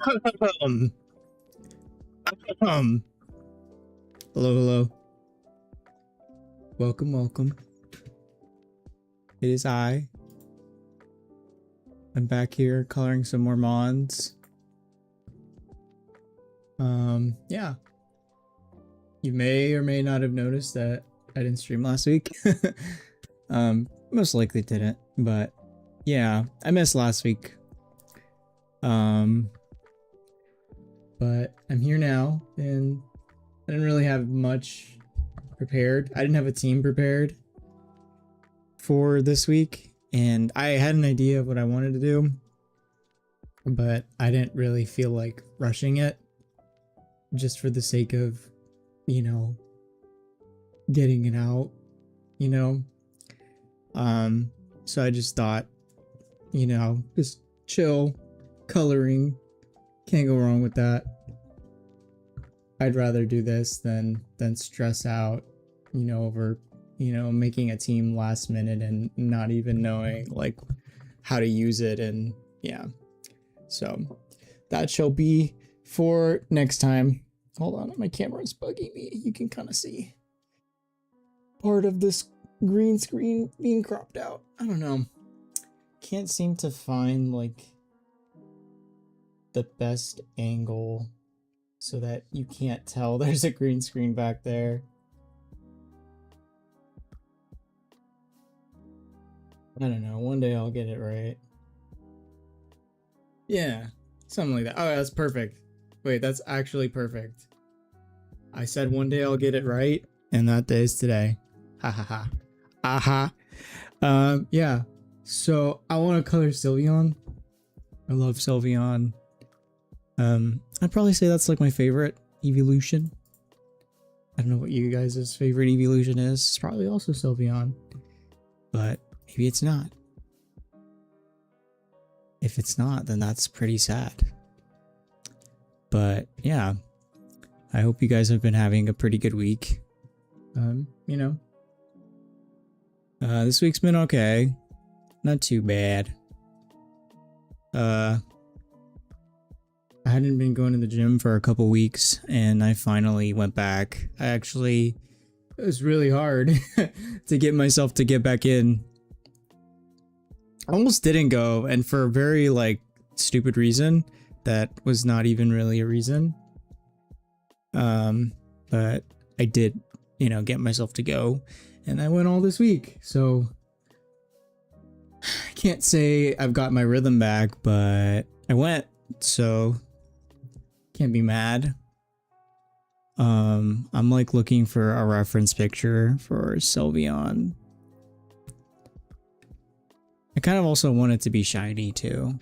Um, um, hello, hello. Welcome, welcome. It is I. I'm back here coloring some more mons. Yeah. You may or may not have noticed that I didn't stream last week. Most likely didn't, but yeah, I missed last week. But I'm here now, and I didn't really have much prepared. I didn't have a team prepared for this week, and I had an idea of what I wanted to do, but I didn't really feel like rushing it just for the sake of, you know, getting it out, you know. So I just thought, you know, just chill, coloring, can't go wrong with that. I'd rather do this than stress out, you know, over, you know, making a team last minute and not even knowing like how to use it. And yeah, so that shall be for next time. Hold on, my camera is bugging me. You can kind of see part of this green screen being cropped out. I don't know. Can't seem to find like the best angle so that you can't tell there's a green screen back there. I don't know. One day I'll get it right. Yeah, something like that. Oh, that's perfect. Wait, that's actually perfect. I said one day I'll get it right, and that day is today. Ha ha ha. Aha. Yeah. So I want to color Sylveon. I love Sylveon. I'd probably say that's like my favorite evolution. I don't know what you guys' favorite evolution is. It's probably also Sylveon, but maybe it's not. If it's not, then that's pretty sad. But yeah, I hope you guys have been having a pretty good week. You know, this week's been okay, not too bad. I hadn't been going to the gym for a couple weeks, and I finally went back. It was really hard to get myself to get back in. I almost didn't go, and for a very like stupid reason that was not even really a reason. But I did, you know, get myself to go, and I went all this week. So I can't say I've got my rhythm back, but I went, so can't be mad. I'm like looking for a reference picture for Sylveon. I kind of also want it to be shiny too.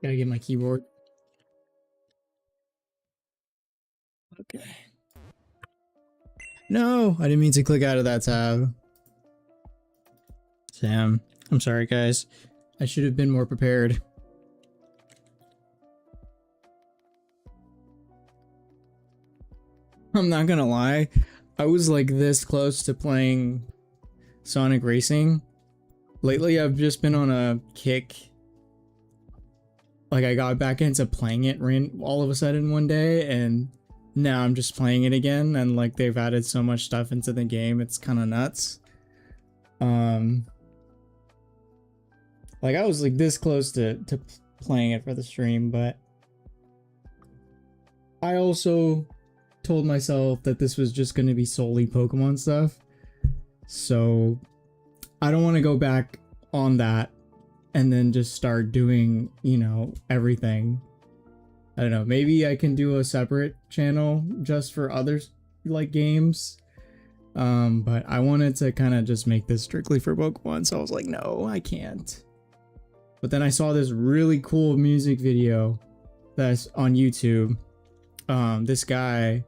Gotta get my keyboard. Okay. No, I didn't mean to click out of that tab. Sam, I'm sorry guys. I should have been more prepared. I'm not gonna lie, I was like this close to playing Sonic Racing. Lately I've just been on a kick. Like I got back into playing it all of a sudden one day, and now I'm just playing it again, and like they've added so much stuff into the game, it's kind of nuts. Like I was like this close to playing it for the stream, but I also told myself that this was just going to be solely Pokemon stuff, so I don't want to go back on that and then just start doing, you know, everything. I don't know, maybe I can do a separate channel just for others like games, but I wanted to kind of just make this strictly for Pokemon, so I was like, no, I can't. But then I saw this really cool music video that's on YouTube. This guy,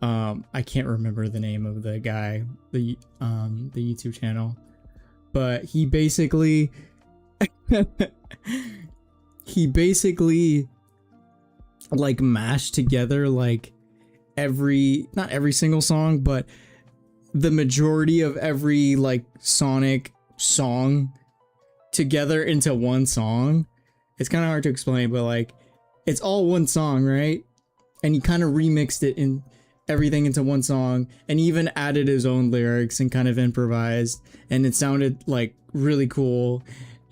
I can't remember the name of the guy, the YouTube channel, but he basically like mashed together like not every single song, but the majority of every like Sonic song together into one song. It's kind of hard to explain, but like it's all one song, right? And he kind of remixed it in everything into one song and even added his own lyrics and kind of improvised, and it sounded like really cool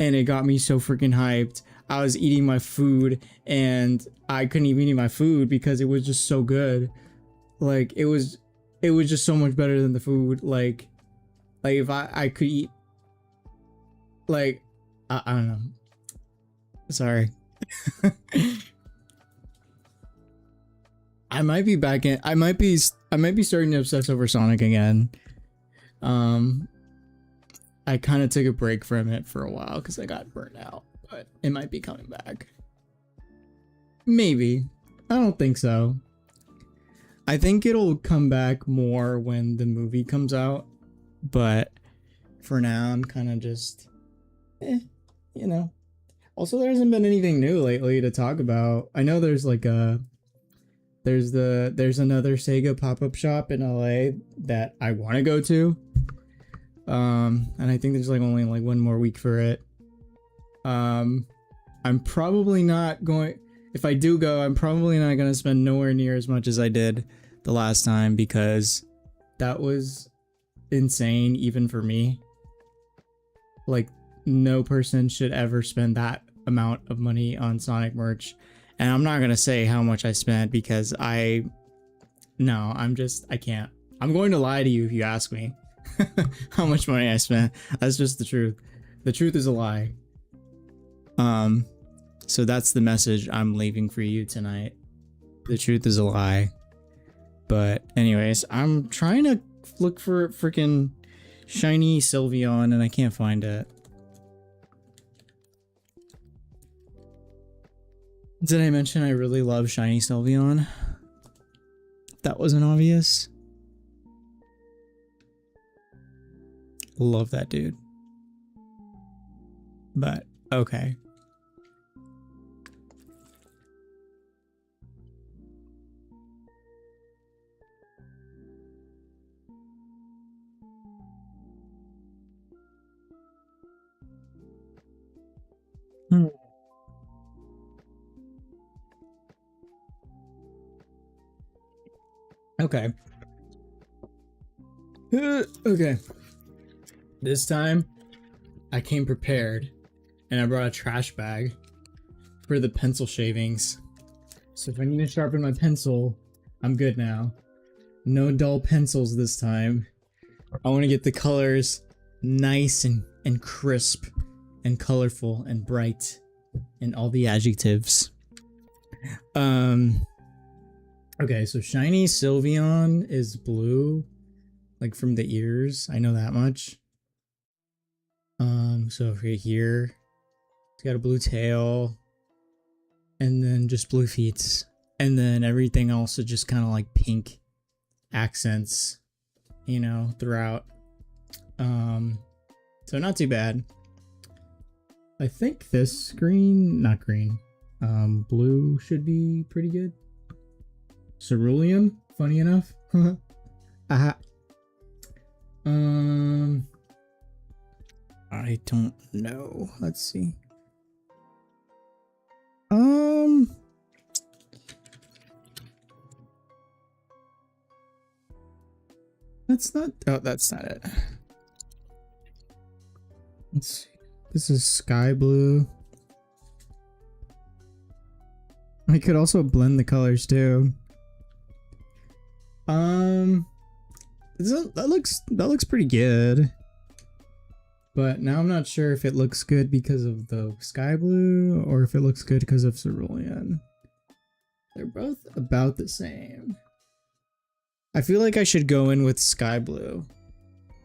and it got me so freaking hyped. I was eating my food and I couldn't even eat my food because it was just so good. Like it was just so much better than the food. Like if I could eat, like I don't know. Sorry. I might be back in. I might be starting to obsess over Sonic again. I kind of took a break from it for a while because I got burnt out, but it might be coming back. Maybe. I don't think so. I think it'll come back more when the movie comes out, but for now I'm kind of just, you know. Also, there hasn't been anything new lately to talk about. I know there's like there's another Sega pop-up shop in LA that I want to go to. And I think there's like only like one more week for it. I'm probably not going, if I do go, I'm probably not going to spend nowhere near as much as I did the last time because that was insane even for me. Like no person should ever spend that amount of money on Sonic merch. And I'm not going to say how much I spent because I can't. I'm going to lie to you if you ask me how much money I spent. That's just the truth. The truth is a lie. So that's the message I'm leaving for you tonight. The truth is a lie. But anyways, I'm trying to look for freaking shiny Sylveon and I can't find it. Did I mention I really love shiny Sylveon? That wasn't obvious. Love that dude. But okay. Okay. Okay. This time, I came prepared, and I brought a trash bag for the pencil shavings. So if I need to sharpen my pencil, I'm good now. No dull pencils this time. I want to get the colors nice and crisp and colorful and bright and all the adjectives. Okay, so shiny Sylveon is blue, like from the ears. I know that much. So right here, it's got a blue tail, and then just blue feet, and then everything else is just kind of like pink accents, you know, throughout. So not too bad. I think this not green, blue should be pretty good. Cerulean, funny enough. Aha. I don't know. Let's see. That's not. Oh, that's not it. Let's see. This is sky blue. I could also blend the colors too. That looks pretty good. But now I'm not sure if it looks good because of the sky blue or if it looks good because of cerulean. They're both about the same. I feel like I should go in with sky blue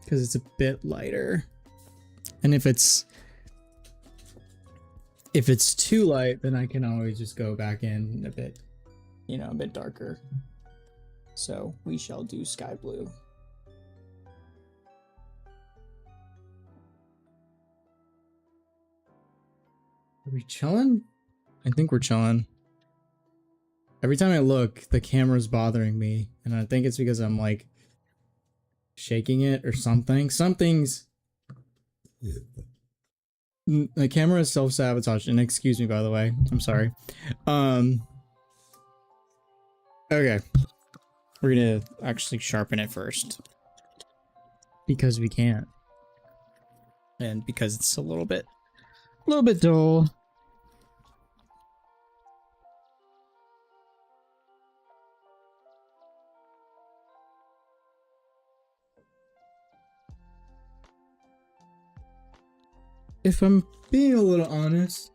because it's a bit lighter. And if it's too light, then I can always just go back in a bit, you know, a bit darker. So we shall do sky blue. Are we chilling? I think we're chilling. Every time I look, the camera's bothering me, and I think it's because I'm like shaking it or something. Something's the camera is self-sabotaged, and excuse me by the way. I'm sorry. Okay. We're gonna actually sharpen it first. Because we can't. And because it's a little bit dull. If I'm being a little honest,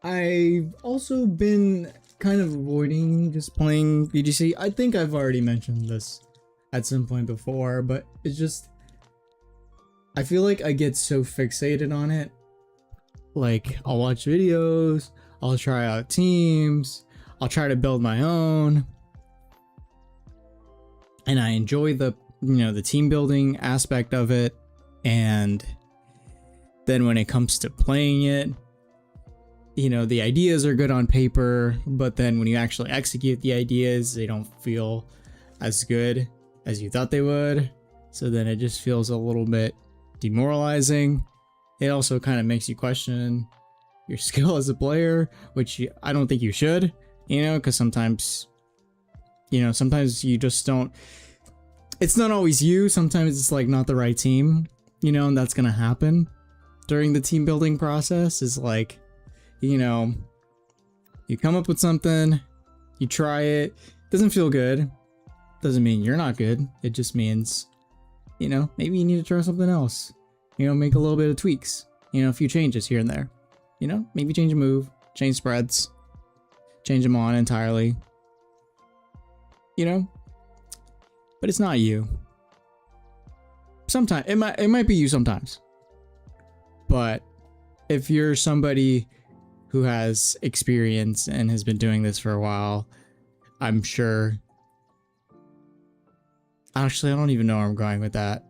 I've also been kind of avoiding just playing VGC. I think I've already mentioned this at some point before, but it's just, I feel like I get so fixated on it. Like, I'll watch videos, I'll try out teams, I'll try to build my own, and I enjoy the, you know, the team building aspect of it. And then when it comes to playing it, you know, the ideas are good on paper, but then when you actually execute the ideas, they don't feel as good as you thought they would. So then it just feels a little bit demoralizing. It also kind of makes you question your skill as a player, which I don't think you should, you know, because sometimes you just don't, it's not always you. Sometimes it's like not the right team, you know, and that's going to happen during the team building process. Is like, you know, you come up with something, you try it, doesn't feel good. Doesn't mean you're not good. It just means, you know, maybe you need to try something else. You know, make a little bit of tweaks. You know, a few changes here and there. You know, maybe change a move, change spreads, change them on entirely. You know, but it's not you. Sometimes it might be you sometimes. But if you're somebody who has experience and has been doing this for a while, I'm sure. Actually, I don't even know where I'm going with that.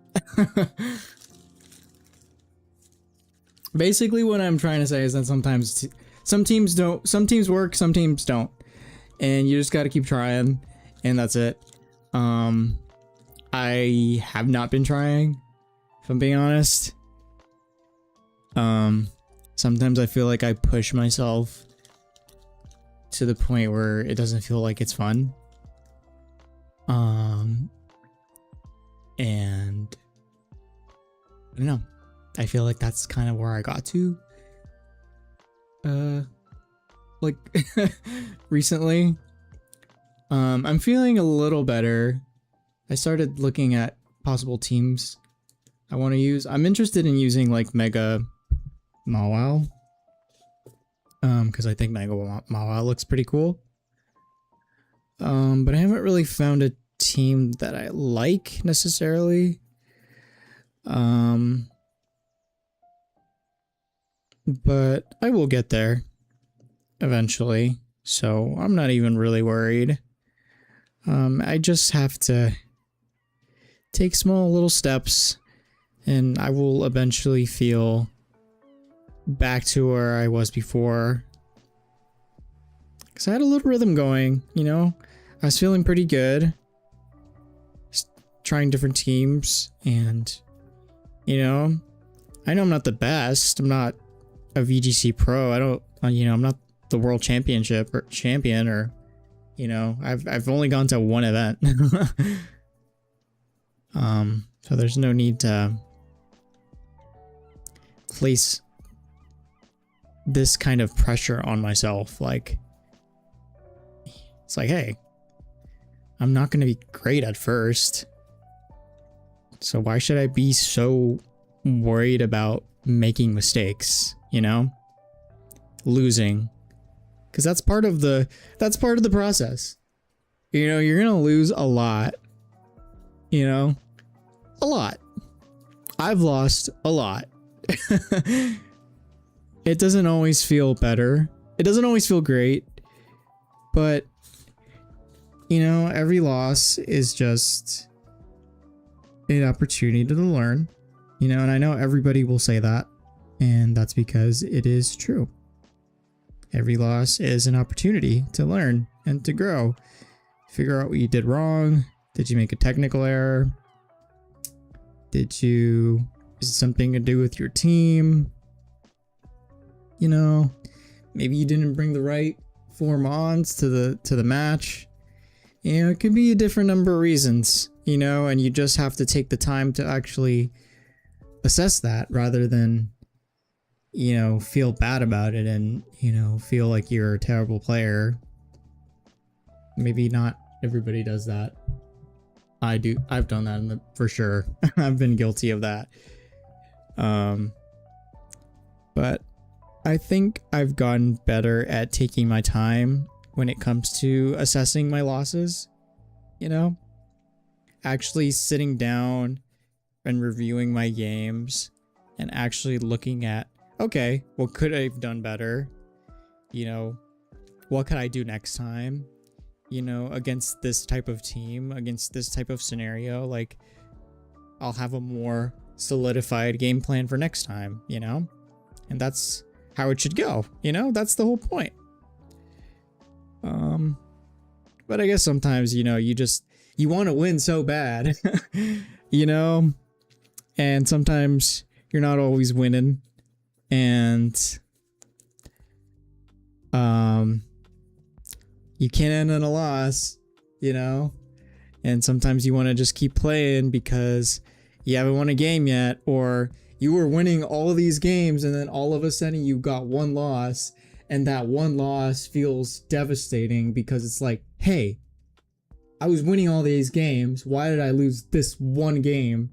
Basically, what I'm trying to say is that sometimes some teams work, some teams don't. And you just got to keep trying, and that's it. I have not been trying, if I'm being honest. Sometimes I feel like I push myself to the point where it doesn't feel like it's fun. And I don't know. I feel like that's kind of where I got to. Like recently. I'm feeling a little better. I started looking at possible teams I want to use. I'm interested in using like Mega Mawile. Because I think Mega Mawile looks pretty cool. But I haven't really found a team that I like necessarily. But I will get there eventually, so I'm not even really worried. I just have to take small little steps, and I will eventually feel back to where I was before. Because I had a little rhythm going, you know? I was feeling pretty good. Just trying different teams, and, you know, I know I'm not the best. I'm not a VGC pro. I don't, you know, I'm not the world championship or champion, or, you know, I've only gone to one event. So there's no need to place this kind of pressure on myself. Like, it's like, hey, I'm not going to be great at first, so why should I be so worried about making mistakes, you know? Losing. Because that's part of the process. You know, you're going to lose a lot. You know? A lot. I've lost a lot. It doesn't always feel better. It doesn't always feel great. But, you know, every loss is just an opportunity to learn. You know, and I know everybody will say that. And that's because it is true. Every loss is an opportunity to learn and to grow. Figure out what you did wrong. Did you make a technical error? Is it something to do with your team? You know, maybe you didn't bring the right 4 mons to the match. You know, it could be a different number of reasons, you know, and you just have to take the time to actually assess that rather than, you know, feel bad about it and, you know, feel like you're a terrible player. Maybe not everybody does that. I do. I've done that for sure. I've been guilty of that. But I think I've gotten better at taking my time when it comes to assessing my losses, you know? Actually sitting down and reviewing my games and actually looking at, okay, what could I have done better? You know, what could I do next time? You know, against this type of team, against this type of scenario, like, I'll have a more solidified game plan for next time, you know? And that's how it should go, you know? That's the whole point. But I guess sometimes, you know, you want to win so bad, you know? And sometimes you're not always winning. And, you can't end in a loss, you know? And sometimes you want to just keep playing because you haven't won a game yet, or you were winning all of these games and then all of a sudden you got 1 loss, and that 1 loss feels devastating because it's like, hey, I was winning all these games. Why did I lose this 1 game?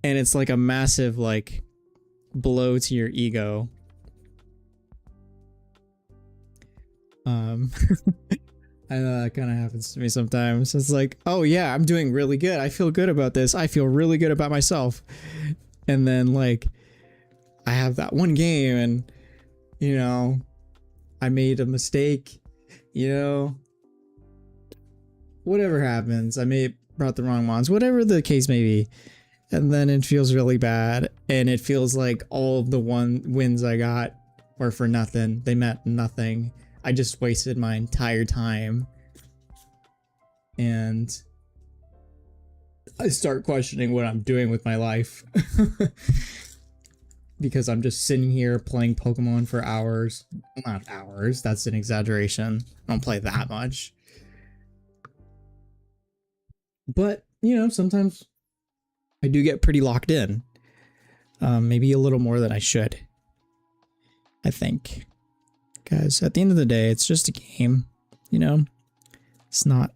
And it's like a massive, like, blow to your ego. I know that kind of happens to me sometimes. It's like, oh yeah, I'm doing really good. I feel good about this. I feel really good about myself. And then, like, I have that 1 game and, you know, I made a mistake, you know, whatever happens. I may have brought the wrong mons, whatever the case may be. And then it feels really bad. And it feels like all of the wins I got were for nothing. They meant nothing. I just wasted my entire time. And I start questioning what I'm doing with my life. Because I'm just sitting here playing Pokemon for hours. Not hours, that's an exaggeration. I don't play that much. But, you know, sometimes I do get pretty locked in. Maybe a little more than I should, I think. Guys, at the end of the day, it's just a game, you know? It's not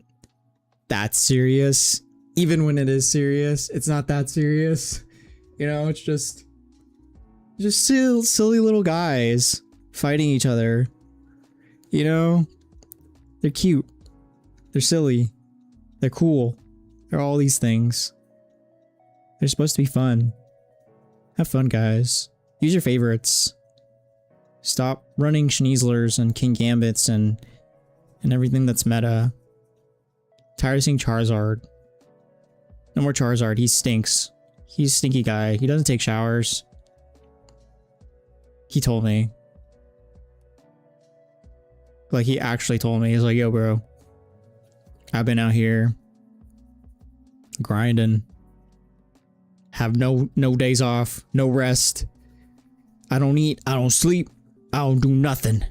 that serious. Even when it is serious, it's not that serious. You know, it's just silly little guys fighting each other. You know? They're cute. They're silly. They're cool. They're all these things. They're supposed to be fun. Have fun, guys. Use your favorites. Stop running Schneezlers and King Gambits and everything that's meta. Tired of seeing Charizard. No more Charizard. He stinks. He's a stinky guy. He doesn't take showers. He told me. Like, he actually told me. He's like, yo, bro. I've been out here grinding. Have no days off. No rest. I don't eat. I don't sleep. I don't do nothing.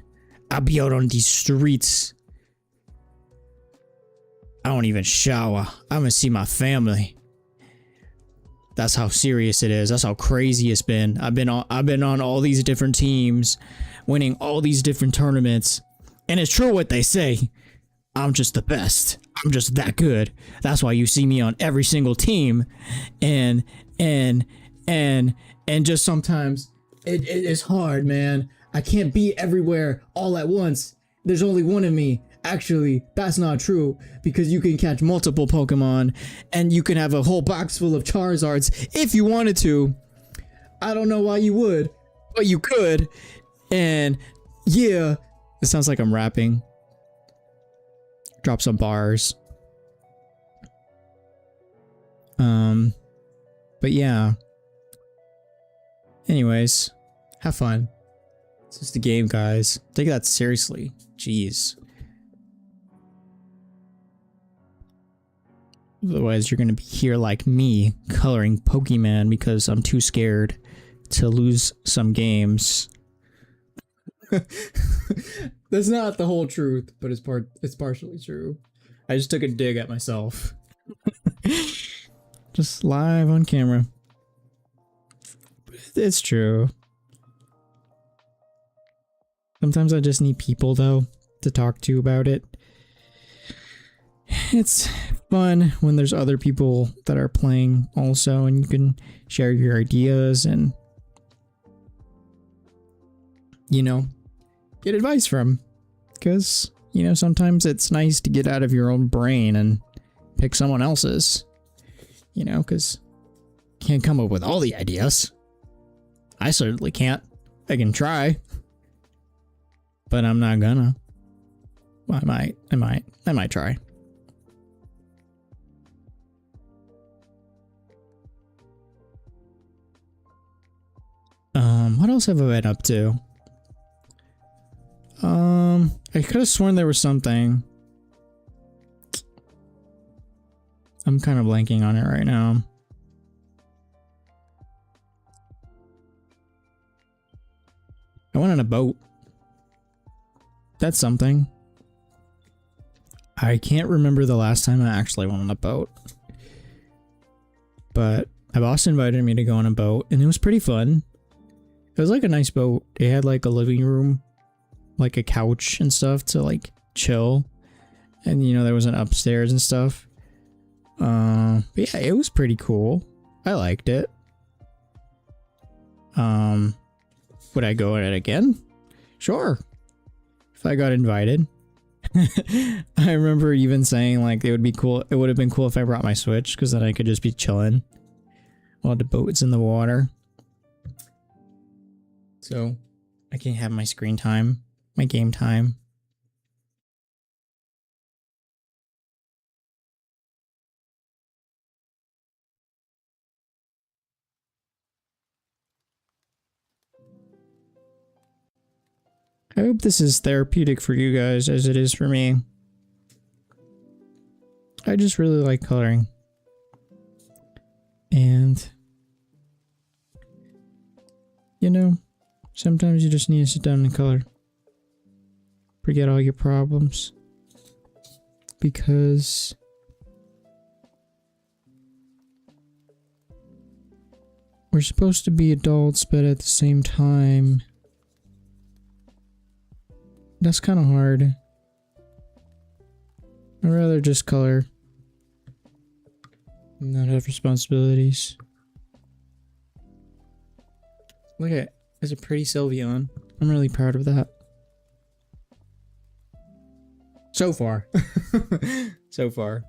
I'll be out on these streets. I don't even shower. I'm gonna see my family. That's how serious it is. That's how crazy it's been. I've been on all these different teams, winning all these different tournaments. And it's true what they say. I'm just the best. I'm just that good. That's why you see me on every single team. And just sometimes it is hard, man. I can't be everywhere all at once. There's only one of me. Actually, that's not true, because you can catch multiple Pokemon and you can have a whole box full of Charizards if you wanted to. I don't know why you would, but you could. And yeah, it sounds like I'm rapping. Drop some bars. But yeah. Anyways, have fun. It's just a game, guys. Take that seriously. Jeez. Otherwise, you're gonna be here like me, coloring Pokemon because I'm too scared to lose some games. That's not the whole truth, but it's partially true. I just took a dig at myself. Just live on camera. It's true. Sometimes I just need people, though, to talk to about it. It's fun when there's other people that are playing also, and you can share your ideas and, you know, get advice from. Because, you know, sometimes it's nice to get out of your own brain and pick someone else's. You know, because you can't come up with all the ideas. I certainly can't. I can try. But I'm not gonna. Well, I might try. What else have I been up to? I could have sworn there was something. I'm kind of blanking on it right now. I went on a boat. That's something. I can't remember the last time I actually went on a boat. But my boss invited me to go on a boat, and it was pretty fun. It was like a nice boat. It had like a living room, like a couch and stuff to like chill. And you know, there was an upstairs and stuff. But yeah, it was pretty cool. I liked it. Would I go on it again? Sure. If I got invited. I remember even saying like it would be cool. It would have been cool if I brought my Switch, because then I could just be chilling while the boat's in the water. So I can have my screen time, my game time. I hope this is therapeutic for you guys as it is for me. I just really like coloring. And, you know, sometimes you just need to sit down and color. Forget all your problems. Because we're supposed to be adults, but at the same time, that's kind of hard. I'd rather just color and not have responsibilities. Look at, there's a pretty Sylveon. I'm really proud of that. So far. So far.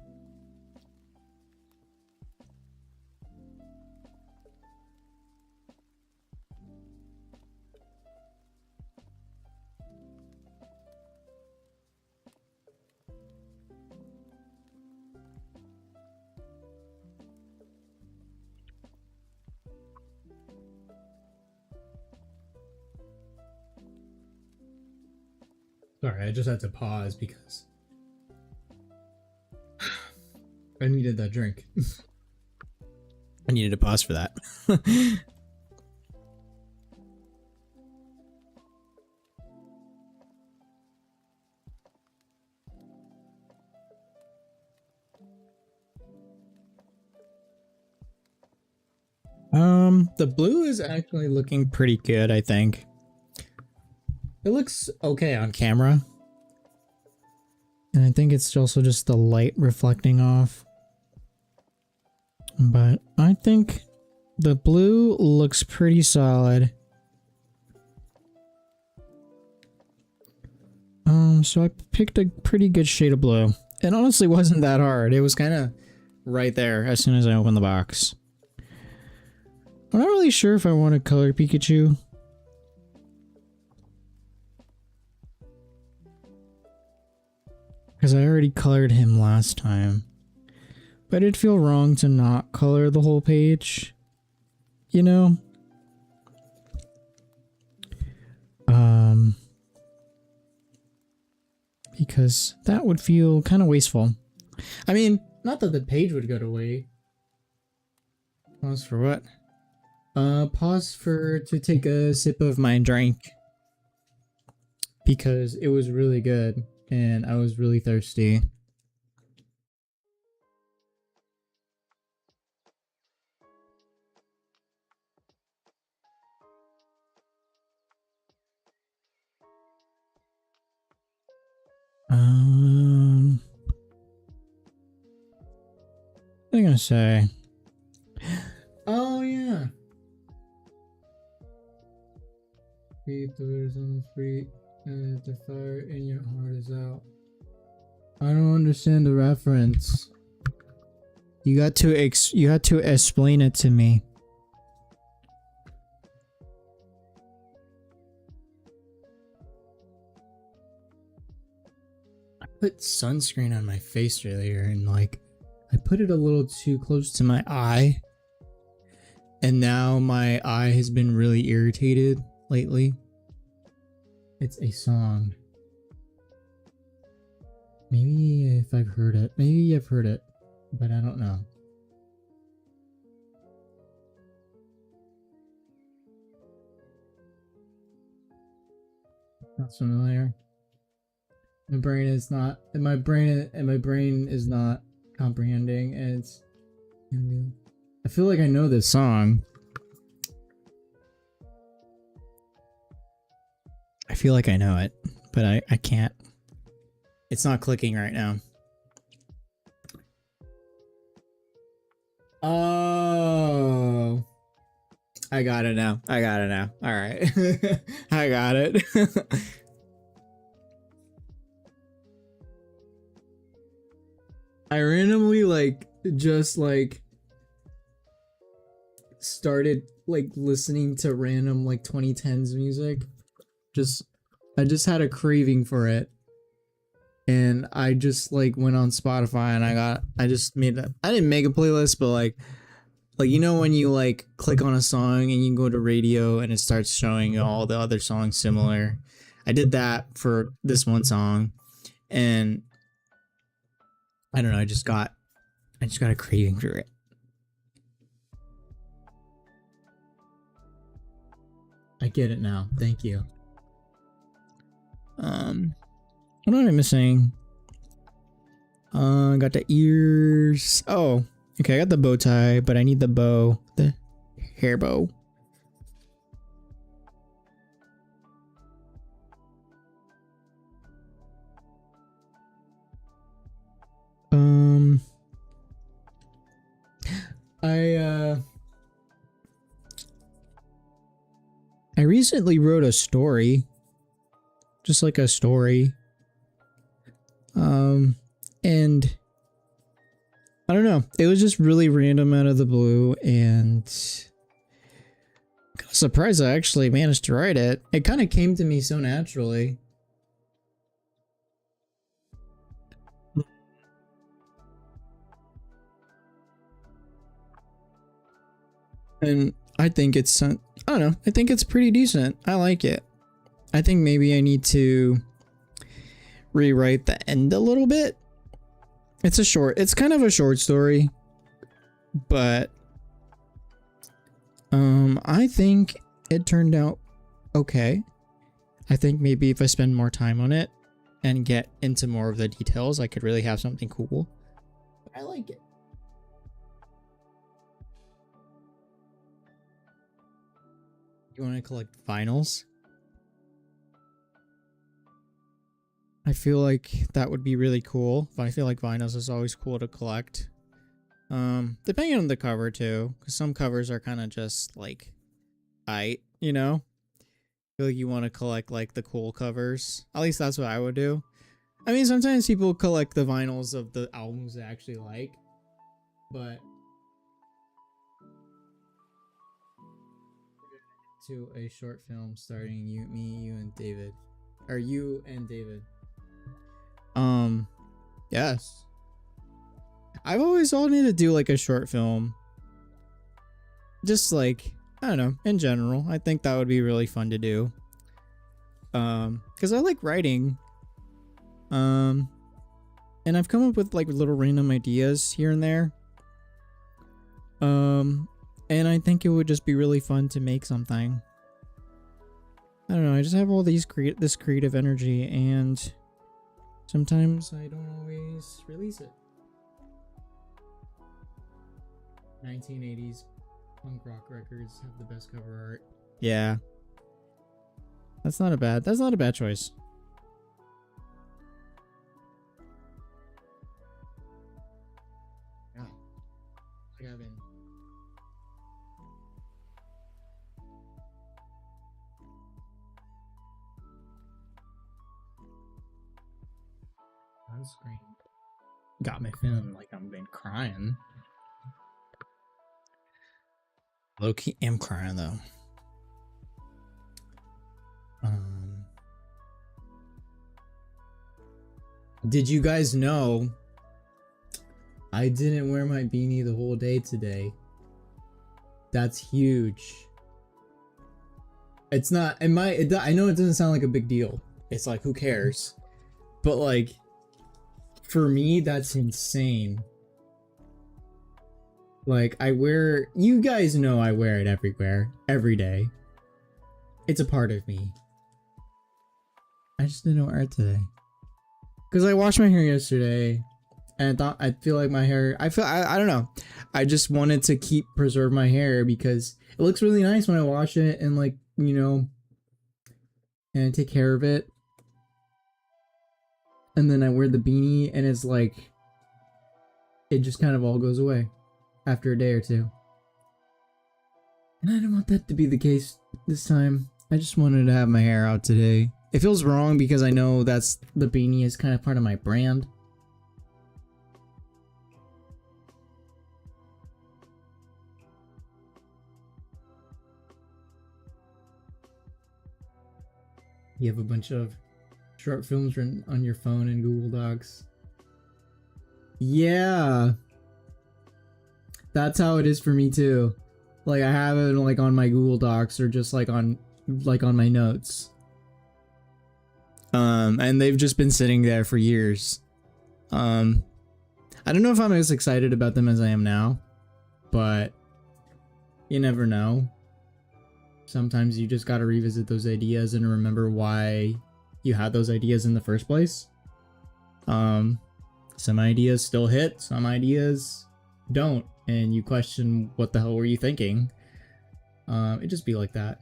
Sorry, I just had to pause because I needed that drink. I needed to pause for that. The blue is actually looking pretty good, I think. It looks okay on camera. And I think it's also just the light reflecting off. But I think the blue looks pretty solid. So I picked a pretty good shade of blue. It honestly wasn't that hard. It was kind of right there as soon as I opened the box. I'm not really sure if I want to color Pikachu. Because I already colored him last time. But it'd feel wrong to not color the whole page. You know? because that would feel kind of wasteful. I mean, not that the page would go to waste. Pause for what? Pause to take a sip of my drink because it was really good and I was really thirsty. What am I gonna say? Oh yeah. Breathe the words on the street and the fire in your heart is out. I don't understand the reference. You got to explain it to me. I put sunscreen on my face earlier and like I put it a little too close to my eye. And now my eye has been really irritated lately. It's a song. Maybe if I've heard it. Maybe I've heard it, but I don't know. Not familiar. My brain is not comprehending, and it's. I feel like I know this song. I feel like I know it, but I can't. It's not clicking right now. Oh. I got it now. All right. I got it. I randomly just started listening to random 2010s music. I just had a craving for it. And I just went on Spotify and I didn't make a playlist, but you know when you click on a song and you go to radio and it starts showing all the other songs similar. I did that for this one song, and I don't know, I just got a craving for it. I get it now. Thank you. What am I missing? Got the ears. Oh, okay, I got the bow tie, but I need the bow. The hair bow. I recently wrote a story. Just like a story. And I don't know. It was just really random out of the blue, and I'm kind of surprised I actually managed to write it. It kind of came to me so naturally. And I think it's, I don't know, I think it's pretty decent. I like it. I think maybe I need to rewrite the end a little bit. It's kind of a short story, but I think it turned out okay. I think maybe if I spend more time on it and get into more of the details, I could really have something cool. But I like it. You want to collect vinyls? I feel like that would be really cool. But I feel like vinyls is always cool to collect. Depending on the cover too, because some covers are kind of just you know. I feel like you want to collect the cool covers. At least that's what I would do. I mean, sometimes people collect the vinyls of the albums they actually like, but to a short film starring you and David. Yes. I've always wanted to do a short film. Just I don't know, in general. I think that would be really fun to do. Because I like writing. And I've come up with like little random ideas here and there. And I think it would just be really fun to make something. I don't know, I just have all these this creative energy, and sometimes I don't always release it. 1980s punk rock records have the best cover art. Yeah. That's not a bad choice. Yeah. Gavin. Screen got me feeling like I've been crying. Low-key am crying though. Did you guys know I didn't wear my beanie the whole day today? That's huge. It's not, I know it doesn't sound like a big deal. It's like, who cares? But like, for me, that's insane. Like, you guys know I wear it everywhere, every day. It's a part of me. I just didn't wear it today. Because I washed my hair yesterday, and I feel like my hair, I don't know. I just wanted to preserve my hair because it looks really nice when I wash it and like, you know, and take care of it. And then I wear the beanie and it's like, it just kind of all goes away after a day or two. And I don't want that to be the case this time. I just wanted to have my hair out today. It feels wrong because I know the beanie is kind of part of my brand. You have a bunch of short films written on your phone and Google Docs. Yeah. That's how it is for me too. Like I have it like on my Google Docs or just like on my notes. And they've just been sitting there for years. I don't know if I'm as excited about them as I am now, but you never know. Sometimes you just gotta revisit those ideas and remember why you had those ideas in the first place. Some ideas still hit, some ideas don't, and you question what the hell were you thinking. It just be like that.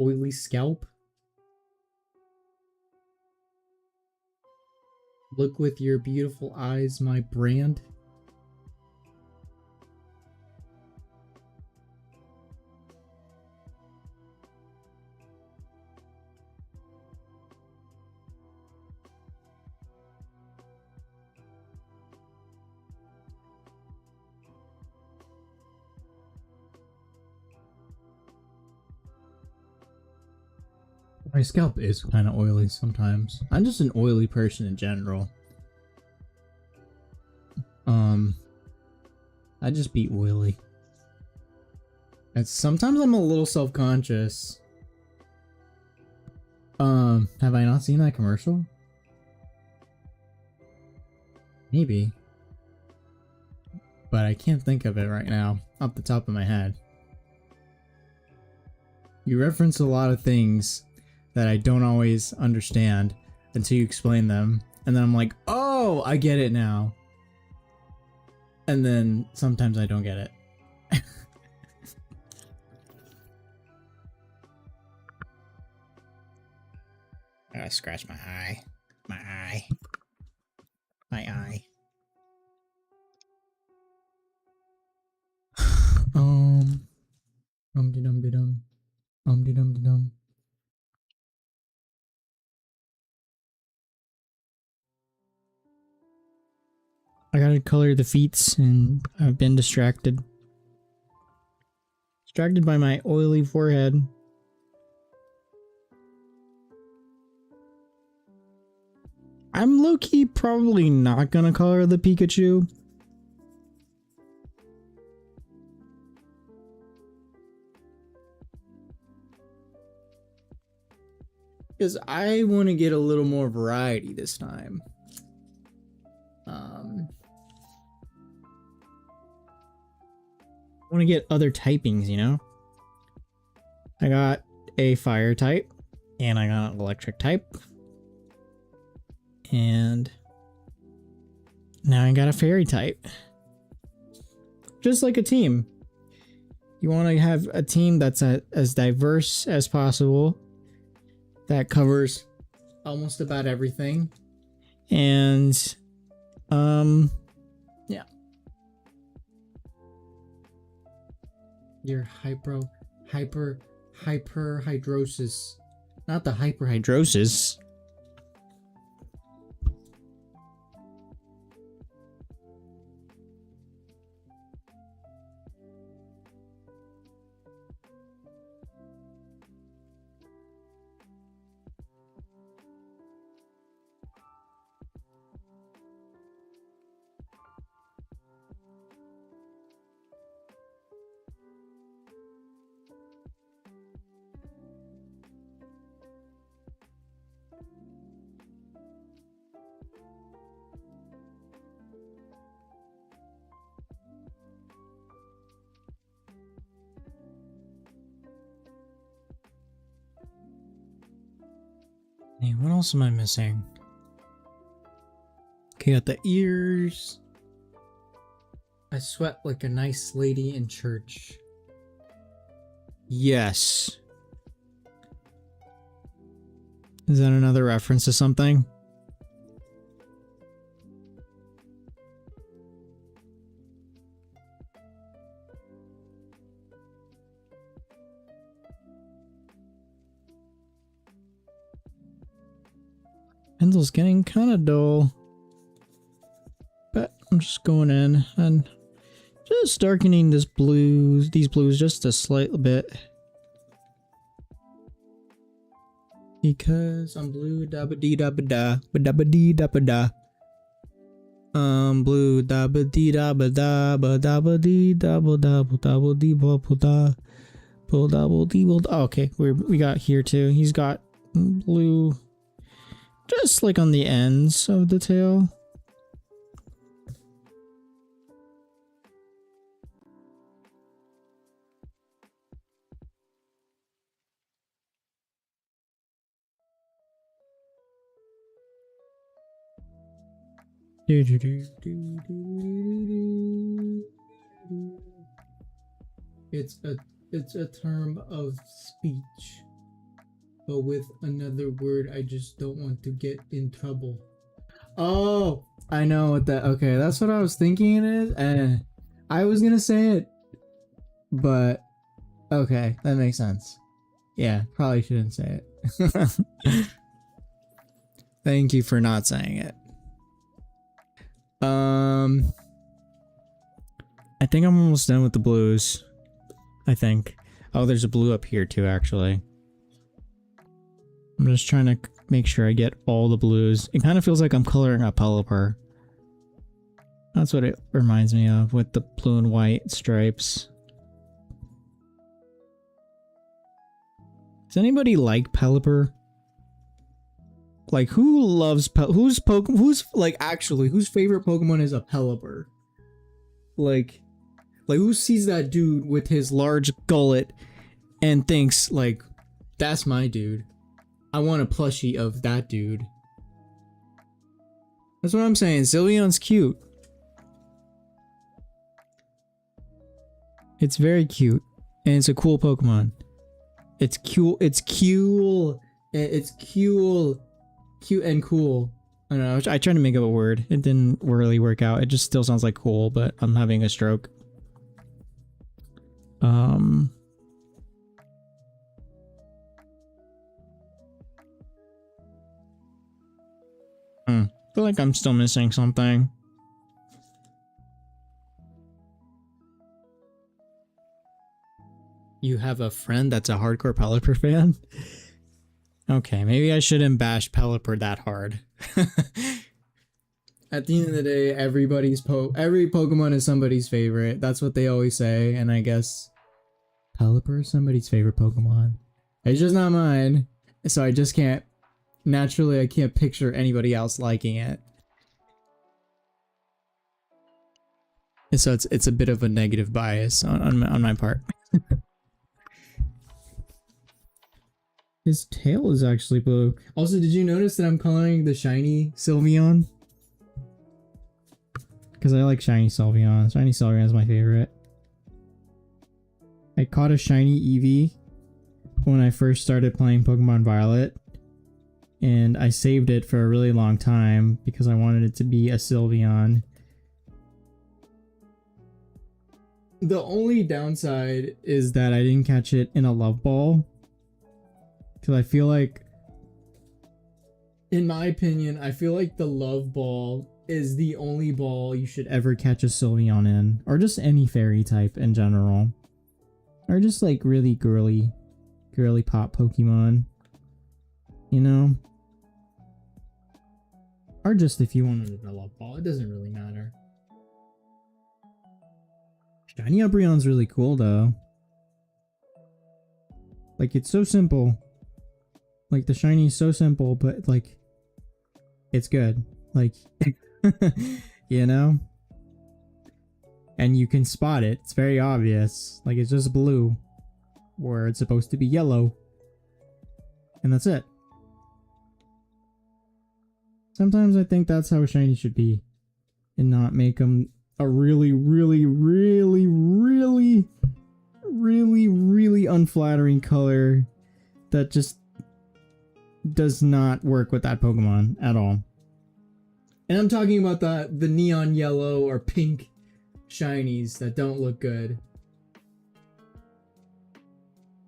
Oily scalp. Look with your beautiful eyes, my brand. My scalp is kind of oily sometimes. I'm just an oily person in general. I just be oily. And sometimes I'm a little self-conscious. Have I not seen that commercial? Maybe. But I can't think of it right now, off the top of my head. You reference a lot of things that I don't always understand until you explain them. And then I'm like, oh, I get it now. And then sometimes I don't get it. I gotta scratch my eye. My eye. My eye. Dum-de-dum-de-dum. De-dum-de-dum. I gotta color the feet and I've been distracted. Distracted by my oily forehead. I'm low-key probably not gonna color the Pikachu. Because I want to get a little more variety this time. I want to get other typings, you know? I got a fire type, and I got an electric type. And now I got a fairy type. Just like a team. You want to have a team that's as diverse as possible, that covers Almost about everything. and Yeah. Your hyperhidrosis. Not the hyperhidrosis. Drosis. Hey, what else am I missing? Okay, got the ears. I sweat like a nice lady in church. Yes. Is that another reference to something? Pencil's getting kind of dull. But I'm just going in and just darkening these blues just a slight bit. Because I'm blue dabba dee dabba da dabba dee dabba da. Blue dabba dee dabba da dabba dee dabba dabba dabba dee dabba da dabba dee dabba. Okay, we got here too. He's got blue just like on the ends of the tail. It's a term of speech. But with another word, I just don't want to get in trouble. Oh, I know what that. Okay, that's what I was thinking it is. I was gonna say it, but okay, that makes sense. Yeah, probably shouldn't say it. Thank you for not saying it. I think I'm almost done with the blues. I think. Oh, there's a blue up here too, actually. I'm just trying to make sure I get all the blues. It kind of feels like I'm coloring a Pelipper. That's what it reminds me of, with the blue and white stripes. Does anybody like Pelipper? Like, who loves whose favorite Pokemon is a Pelipper? Like who sees that dude with his large gullet and thinks, like, that's my dude. I want a plushie of that dude. that's what I'm saying. Sylveon's cute. It's very cute. And it's a cool Pokemon. It's cute. It's cute. It's cute. Cute and cool. I don't know. I tried to make up a word. It didn't really work out. It just still sounds like cool, but I'm having a stroke. I feel like I'm still missing something. You have a friend that's a hardcore Pelipper fan? Okay, maybe I shouldn't bash Pelipper that hard. At the end of the day, every Pokemon is somebody's favorite. That's what they always say, and I guess Pelipper is somebody's favorite Pokemon. It's just not mine, so I just can't naturally I can't picture anybody else liking it. And so it's a bit of a negative bias on my part. His tail is actually blue. Also, did you notice that I'm calling the shiny Sylveon? Because I like shiny Sylveon. Shiny Sylveon is my favorite. I caught a shiny Eevee when I first started playing Pokemon Violet. And I saved it for a really long time because I wanted it to be a Sylveon. The only downside is that I didn't catch it in a Love Ball. Because I feel like, in my opinion, I feel like the Love Ball is the only ball you should ever catch a Sylveon in. Or just any fairy type in general. Or just like really girly pop Pokemon. You know? Or just if you wanted a Love Ball, it doesn't really matter. Shiny Umbreon's really cool though. Like, it's so simple. Like, the shiny is so simple, but like, it's good. Like, you know? And you can spot it. It's very obvious. Like, it's just blue where it's supposed to be yellow. And that's it. Sometimes I think that's how a shiny should be. And not make them a really unflattering color that just does not work with that Pokemon at all. And I'm talking about the neon yellow or pink shinies that don't look good.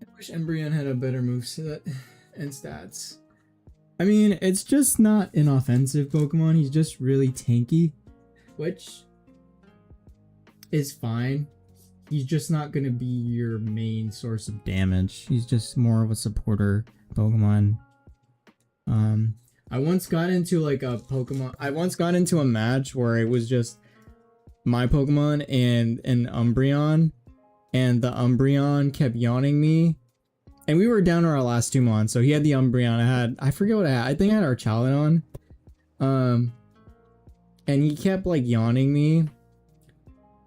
I wish Umbreon had a better moveset and stats. I mean, it's just not an offensive Pokemon. He's just really tanky, which is fine. He's just not going to be your main source of damage. He's just more of a supporter Pokemon. I once got into like a Pokemon. I once got into a match where it was just my Pokemon and an Umbreon, and the Umbreon kept yawning me. And we were down to our last 2 months, so he had the Umbreon. I forget what I had. I think I had Archaludon. And he kept like yawning me.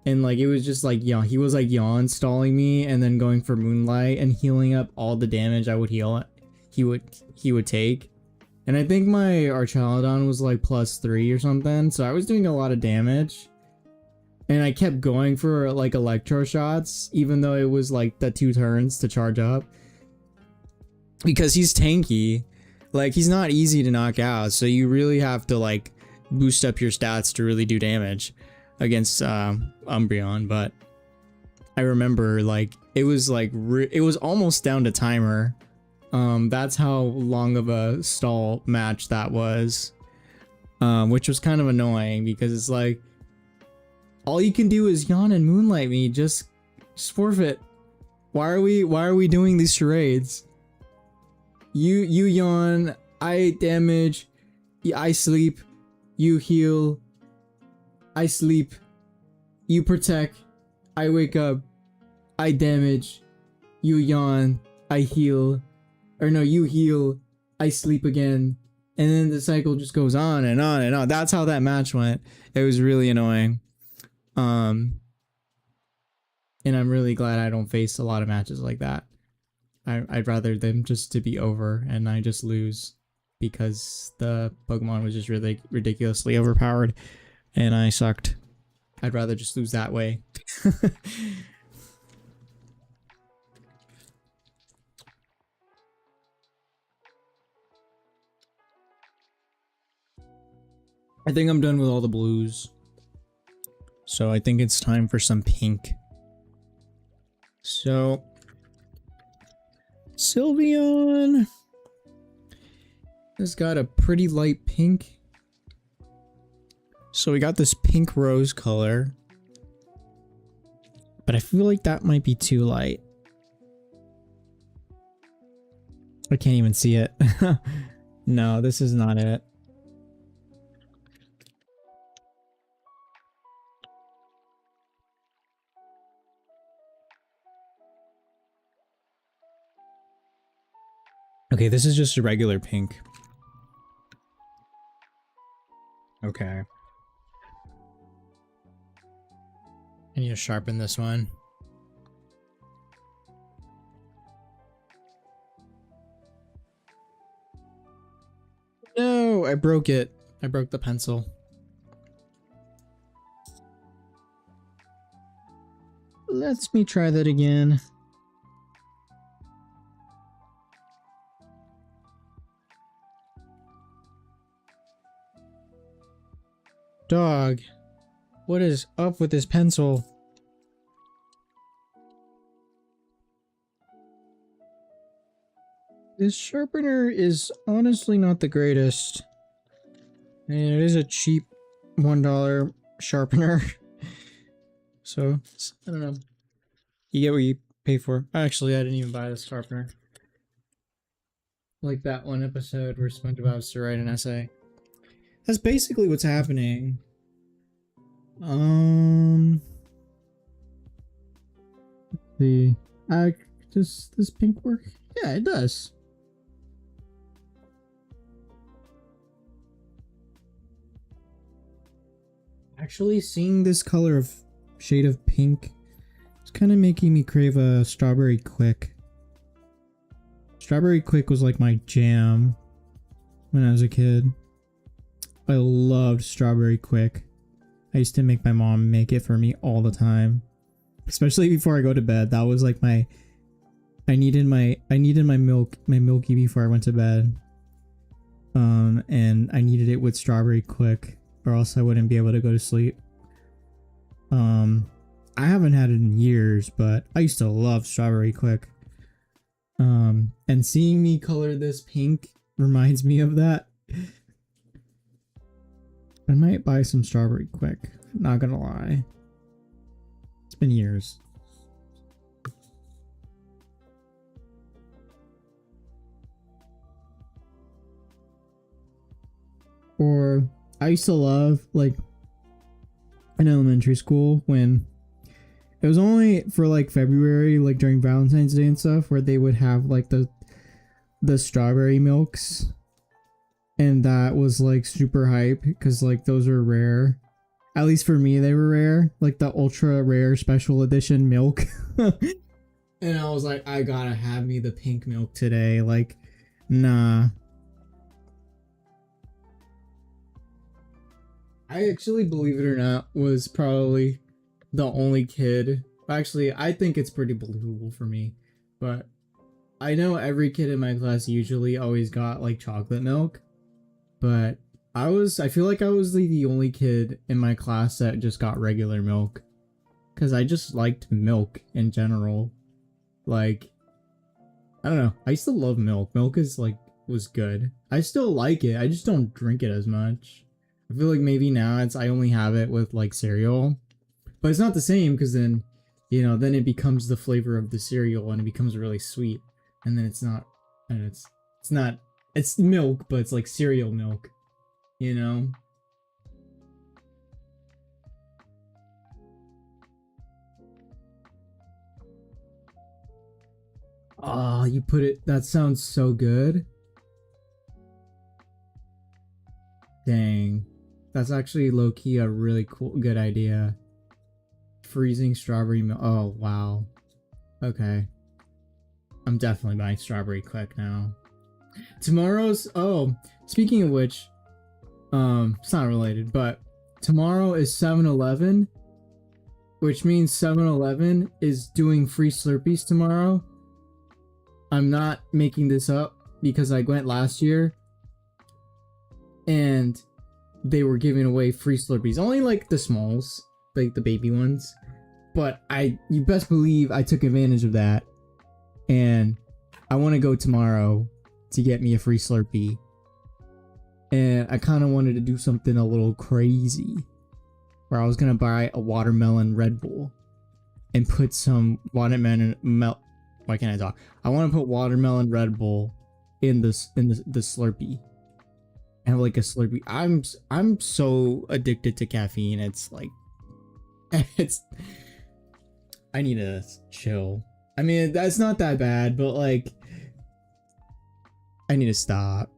And like, it was just like, yeah, he was like yawn stalling me and then going for Moonlight and healing up all the damage I would heal. He would take. And I think my Archaludon was like +3 or something. So I was doing a lot of damage. And I kept going for like electro shots, even though it was like the 2 turns to charge up. Because he's tanky. Like, he's not easy to knock out. So you really have to like boost up your stats to really do damage against Umbreon. But I remember like it was almost down to timer. That's how long of a stall match that was, which was kind of annoying because it's like all you can do is yawn and Moonlight me. Just forfeit. Why are we doing these charades? You yawn, I damage, I sleep, you heal, I sleep, you protect, I wake up, I damage, you yawn, I heal, or no, you heal, I sleep again, and then the cycle just goes on and on and on. That's how that match went. It was really annoying. And I'm really glad I don't face a lot of matches like that. I'd rather them just to be over and I just lose because the Pokemon was just really ridiculously overpowered and I sucked. I'd rather just lose that way. I think I'm done with all the blues. So I think it's time for some pink. So Sylveon has got a pretty light pink. So we got this pink rose color. But I feel like that might be too light. I can't even see it. No, this is not it. Okay, this is just a regular pink. Okay. I need to sharpen this one. No, I broke it. I broke the pencil. Let me try that again. Dog, what is up with this pencil? This sharpener is honestly not the greatest. And it is a cheap $1 sharpener. So, I don't know. You get what you pay for. Actually, I didn't even buy this sharpener. Like that one episode where SpongeBob was to write an essay. That's basically what's happening. Does this pink work? Yeah, it does. Actually, seeing this color of shade of pink, it's kind of making me crave a strawberry quick. Strawberry quick was like my jam when I was a kid. I loved strawberry quick. I used to make my mom make it for me all the time, especially before I go to bed. That was like my I needed my milky before I went to bed. And I needed it with strawberry quick, or else I wouldn't be able to go to sleep. I haven't had it in years, but I used to love strawberry quick. And seeing me color this pink reminds me of that. I might buy some strawberry quick, not gonna lie. It's been years. Or I used to love, like, in elementary school when it was only for like February, like during Valentine's Day and stuff, where they would have like the strawberry milks. And that was like super hype because like those are rare. At least for me, they were rare. Like the ultra rare special edition milk. And I was like, I gotta have me the pink milk today. Like, nah. I actually, believe it or not, was probably the only kid. Actually, I think it's pretty believable for me. But I know every kid in my class usually always got like chocolate milk. But I feel like I was the only kid in my class that just got regular milk. Because I just liked milk in general. Like, I don't know. I used to love milk. Milk was good. I still like it. I just don't drink it as much. I feel like maybe now I only have it with like cereal. But it's not the same because then, then it becomes the flavor of the cereal and it becomes really sweet. And then it's not, and it's not, it's milk, but it's like cereal milk, Oh, you put it, that sounds so good. Dang. That's actually low-key a really good idea. Freezing strawberry milk. Oh, wow. Okay. I'm definitely buying strawberry quick now. Speaking of which, it's not related, but tomorrow is 7-Eleven, which means 7-Eleven is doing free Slurpees tomorrow. I'm not making this up because I went last year and they were giving away free Slurpees. Only like the smalls, like the baby ones. But you best believe I took advantage of that. And I want to go tomorrow to get me a free Slurpee. And I kind of wanted to do something a little crazy. Where I was going to buy a watermelon Red Bull. And put some watermelon... Why can't I talk? I want to put watermelon Red Bull in the Slurpee. And have like a Slurpee. I'm so addicted to caffeine. It's like... I need to chill. I mean, that's not that bad, but like... I need to stop.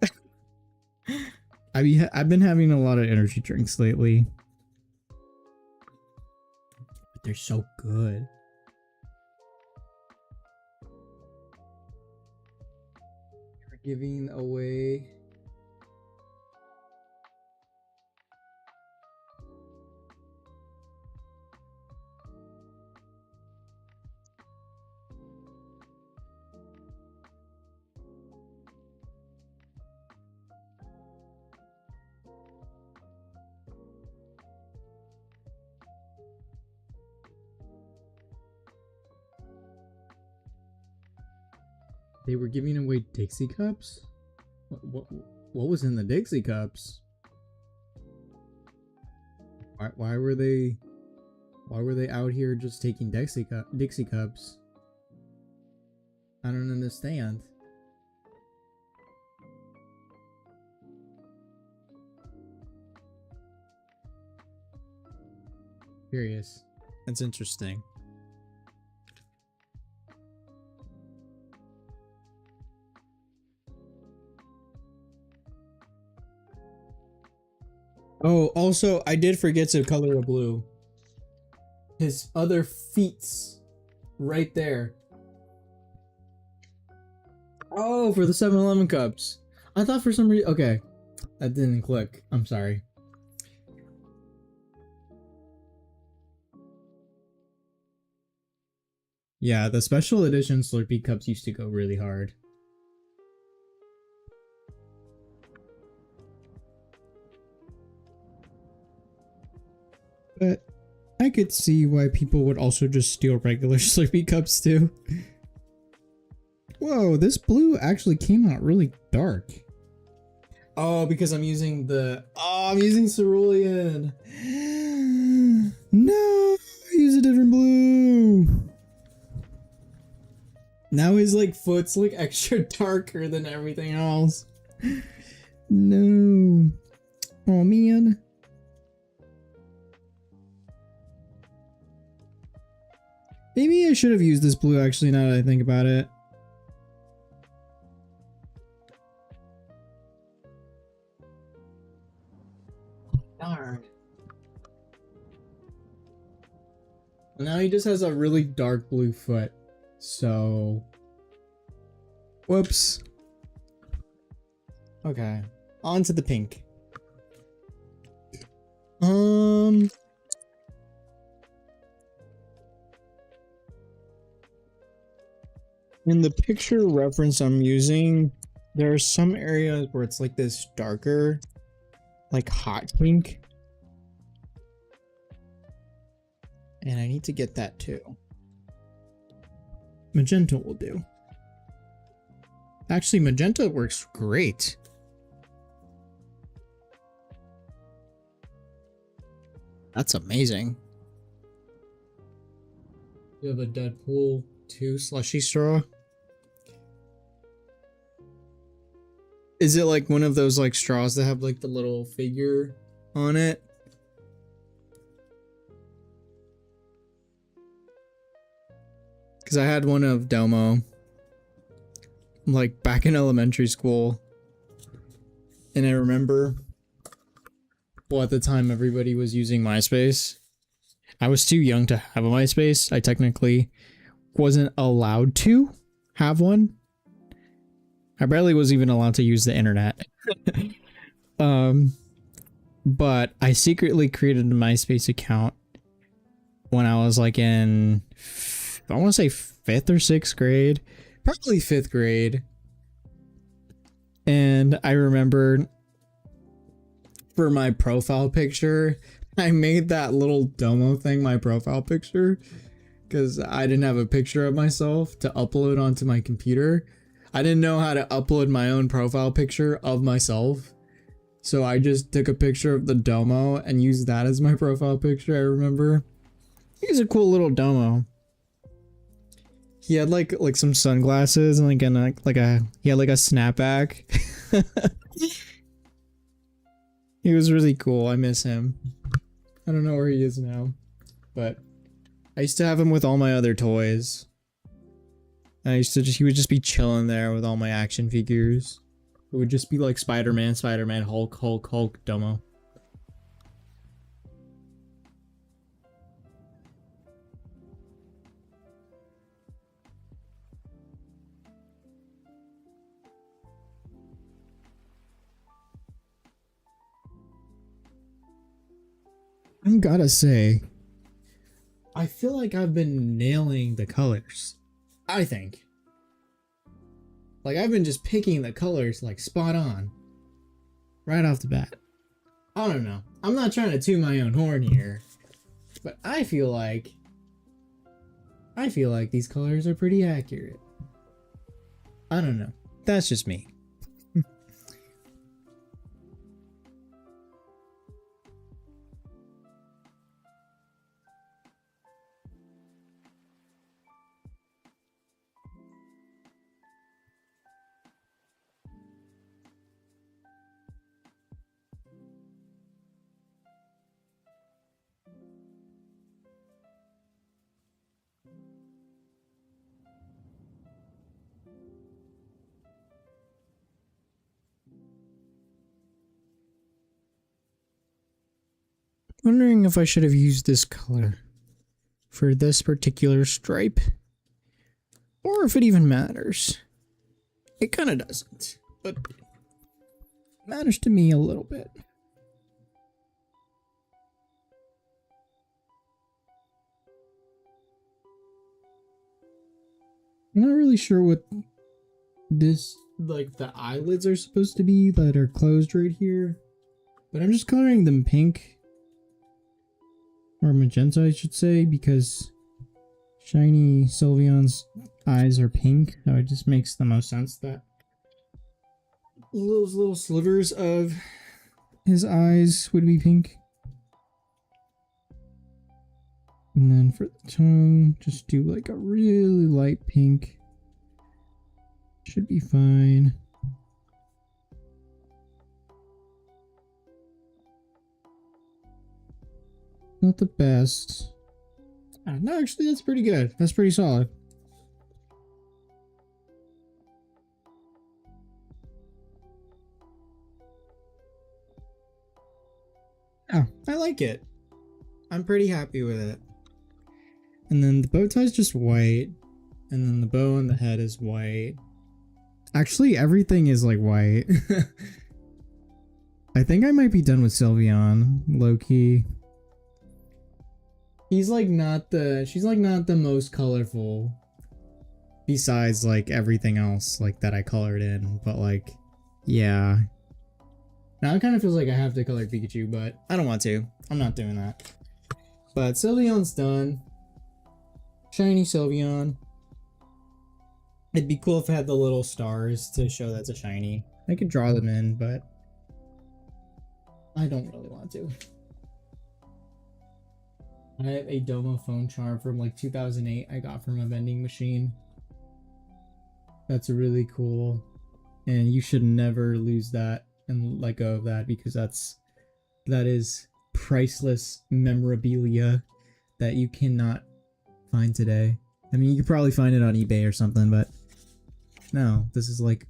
I've been having a lot of energy drinks lately. But they're so good. We're giving away they were giving away Dixie cups? What was in the Dixie cups? Why were they out here just taking Dixie cups? I don't understand. Curious. That's interesting. Oh, also, I did forget to color a blue. His other feet's right there. Oh, for the 7-Eleven cups. I thought for some reason... Okay. That didn't click. I'm sorry. Yeah, the special edition Slurpee cups used to go really hard. But I could see why people would also just steal regular Slurpee cups too. Whoa, this blue actually came out really dark. Oh, because I'm using the... Oh, I'm using Cerulean. No, use a different blue. Now his like foot's like extra darker than everything else. No. Oh man. Maybe I should have used this blue actually now that I think about it. Darn. Now he just has a really dark blue foot. So... Whoops. Okay. On to the pink. In the picture reference I'm using, there are some areas where it's like this darker, like hot pink. And I need to get that too. Magenta will do. Actually, magenta works great. That's amazing. You have a Deadpool 2 slushy straw? Is it like one of those like straws that have like the little figure on it? Because I had one of Domo, like back in elementary school. And I remember, well, at the time everybody was using MySpace. I was too young to have a MySpace. I technically wasn't allowed to have one. I barely was even allowed to use the internet. But I secretly created a MySpace account when I was like in, I want to say 5th or 6th grade, probably 5th grade. And I remember for my profile picture, I made that little Domo thing my profile picture because I didn't have a picture of myself to upload onto my computer. I didn't know how to upload my own profile picture of myself. So I just took a picture of the Domo and used that as my profile picture, I remember. He's a cool little Domo. He had like some sunglasses and he had like a snapback. He was really cool. I miss him. I don't know where he is now, but I used to have him with all my other toys. And he would just be chilling there with all my action figures. It would just be like Spider-Man, Spider-Man, Hulk, Hulk, Hulk, Domo. I gotta say, I feel like I've been nailing the colors. I think. Like, I've been just picking the colors, like, spot on. Right off the bat. I don't know. I'm not trying to toot my own horn here. But I feel like these colors are pretty accurate. I don't know. That's just me. Wondering if I should have used this color for this particular stripe, or if it even matters. It kind of doesn't, but it matters to me a little bit. I'm not really sure what this, like, the eyelids are supposed to be that are closed right here, but I'm just coloring them pink. Or magenta, I should say, because Shiny Sylveon's eyes are pink, so it just makes the most sense that those little slivers of his eyes would be pink. And then for the tongue, just do like a really light pink. Should be fine. Not the best. No, actually, that's pretty good. That's pretty solid. Oh, I like it. I'm pretty happy with it. And then the bow tie is just white. And then the bow on the head is white. Actually, everything is like white. I think I might be done with Sylveon, low-key. She's like not the most colorful. Besides like everything else like that I colored in, but like, yeah. Now it kind of feels like I have to color Pikachu, but I don't want to. I'm not doing that. But Sylveon's done. Shiny Sylveon. It'd be cool if I had the little stars to show that's a shiny. I could draw them in, but I don't really want to. I have a Domo phone charm from like 2008 I got from a vending machine. That's really cool. And you should never lose that and let go of that, because that is priceless memorabilia that you cannot find today. I mean, you could probably find it on eBay or something, but no, this is like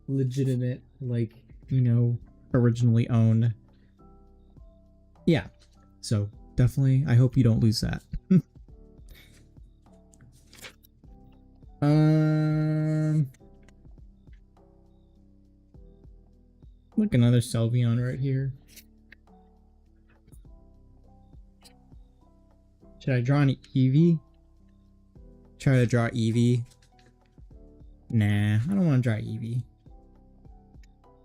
legitimate, like, you know, originally owned. Yeah, so definitely, I hope you don't lose that. Look, another Sylveon right here. Should I draw an Eevee? Try to draw Eevee. Nah, I don't want to draw Eevee.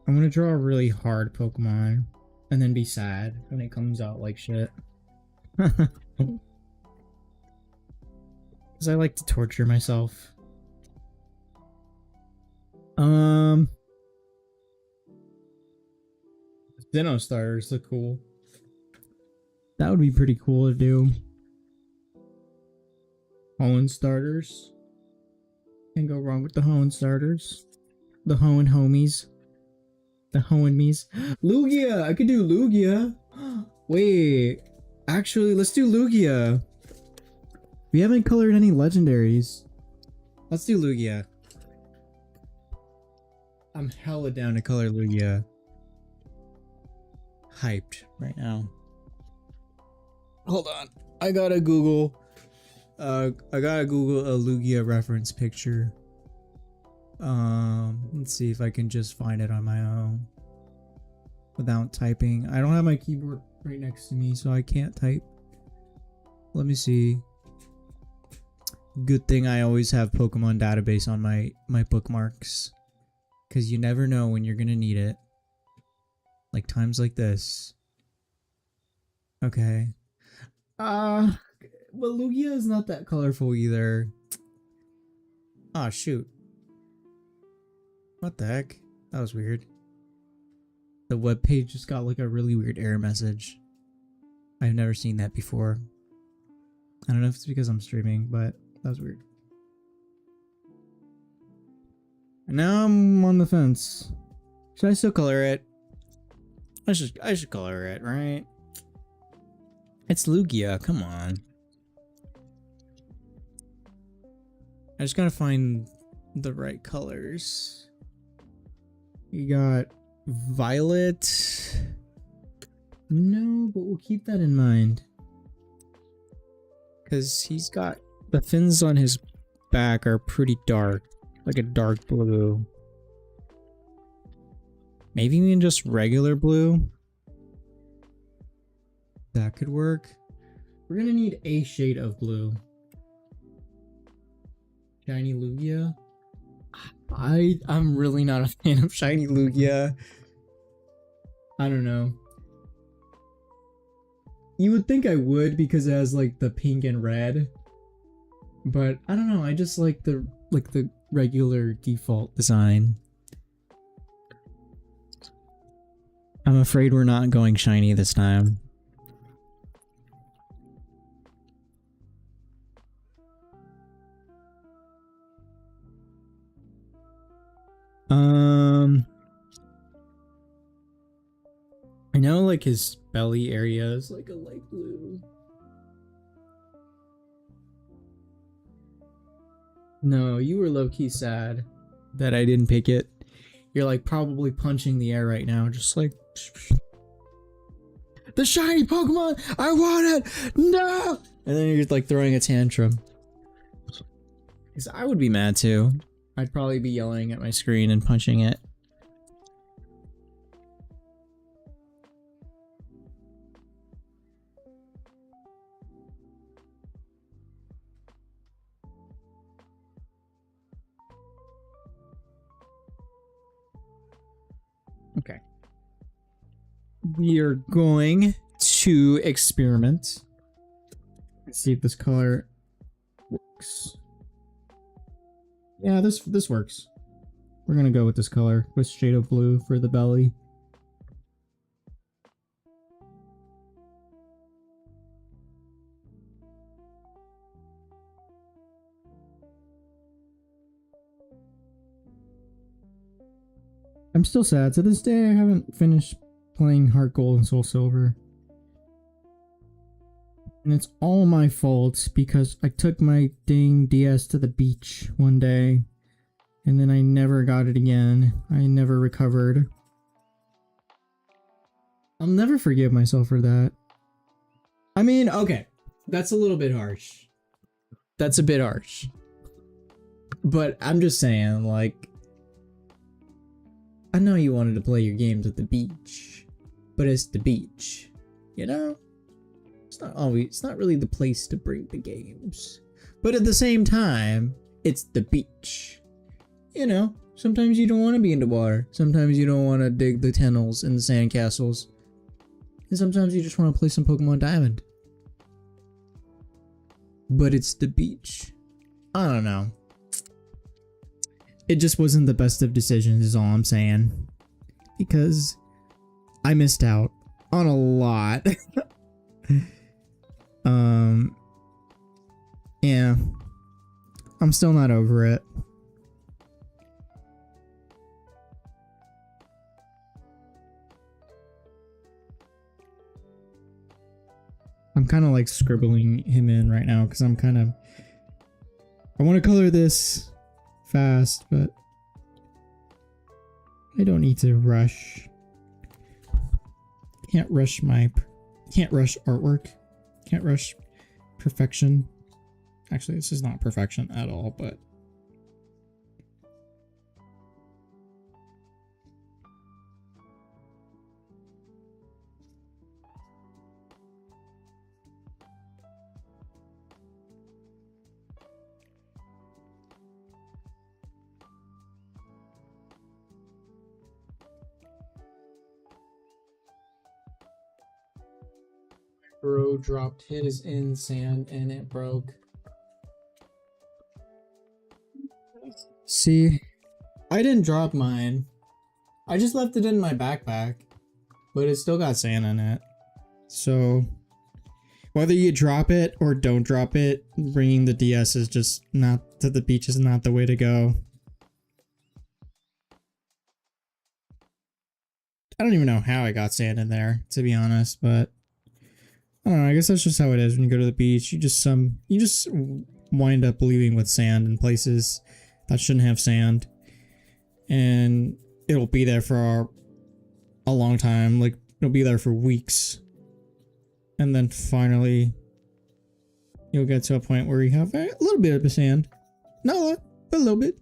I'm gonna draw a really hard Pokemon and then be sad when it comes out like shit. Because I like to torture myself. Sinnoh starters look cool. That would be pretty cool to do. Hoenn starters. Can't go wrong with the Hoenn starters. The Hoenn homies. The Hoenn me's. Lugia! I could do Lugia. Wait. Actually, let's do Lugia. We haven't colored any legendaries. Let's do Lugia. I'm hella down to color Lugia. Hyped right now. Hold on. I gotta Google a Lugia reference picture. Let's see if I can just find it on my own without typing. I don't have my keyboard right next to me, so I can't type. Let me see. Good thing I always have Pokemon database on my bookmarks, because you never know when you're gonna need it. Like times like this. Okay. But Lugia is not that colorful either. Ah, shoot. What the heck? That was weird. The web page just got like a really weird error message. I've never seen that before. I don't know if it's because I'm streaming, but that was weird. And now I'm on the fence. Should I still color it? I should color it, right? It's Lugia, come on. I just gotta find the right colors. You got violet. No, but we'll keep that in mind. Because he's got the fins on his back are pretty dark, like a dark blue. Maybe even just regular blue. That could work. We're gonna need a shade of blue. Shiny Lugia. I'm really not a fan of shiny Lugia. I don't know. You would think I would because it has like the pink and red. But I don't know, I just like the regular default design. I'm afraid we're not going shiny this time. I know like his belly area is like a light blue. No, you were low-key sad that I didn't pick it. You're like probably punching the air right now, just like the shiny Pokemon! I want it! No! And then you're like throwing a tantrum. Because I would be mad too. I'd probably be yelling at my screen and punching it. Okay. We are going to experiment. Let's see if this color works. Yeah, this works. We're gonna go with this color with shade of blue for the belly. I'm still sad. To this day, I haven't finished playing Heart Gold and Soul Silver. And it's all my fault because I took my dang DS to the beach one day. And then I never got it again. I never recovered. I'll never forgive myself for that. I mean, okay. That's a little bit harsh. That's a bit harsh. But I'm just saying, like, I know you wanted to play your games at the beach, but it's the beach, you know? It's not really the place to bring the games. But at the same time, it's the beach. You know, sometimes you don't want to be in the water. Sometimes you don't want to dig the tunnels and the sandcastles. And sometimes you just want to play some Pokemon Diamond. But it's the beach. I don't know. It just wasn't the best of decisions is all I'm saying. Because I missed out on a lot. Yeah. I'm still not over it. I'm kind of like scribbling him in right now because I want to color this fast, but I don't need to rush. Can't rush artwork. Can't rush perfection. Actually, this is not perfection at all, but bro dropped his in sand and it broke. See, I didn't drop mine. I just left it in my backpack, but it still got sand in it. So whether you drop it or don't drop it, bringing the DS is just not to the beach is not the way to go. I don't even know how I got sand in there, to be honest, but I don't know. I guess that's just how it is when you go to the beach. You just wind up leaving with sand in places that shouldn't have sand, and it'll be there for a long time. Like, it'll be there for weeks, and then finally you'll get to a point where you have a little bit of sand, not a lot, but a little bit.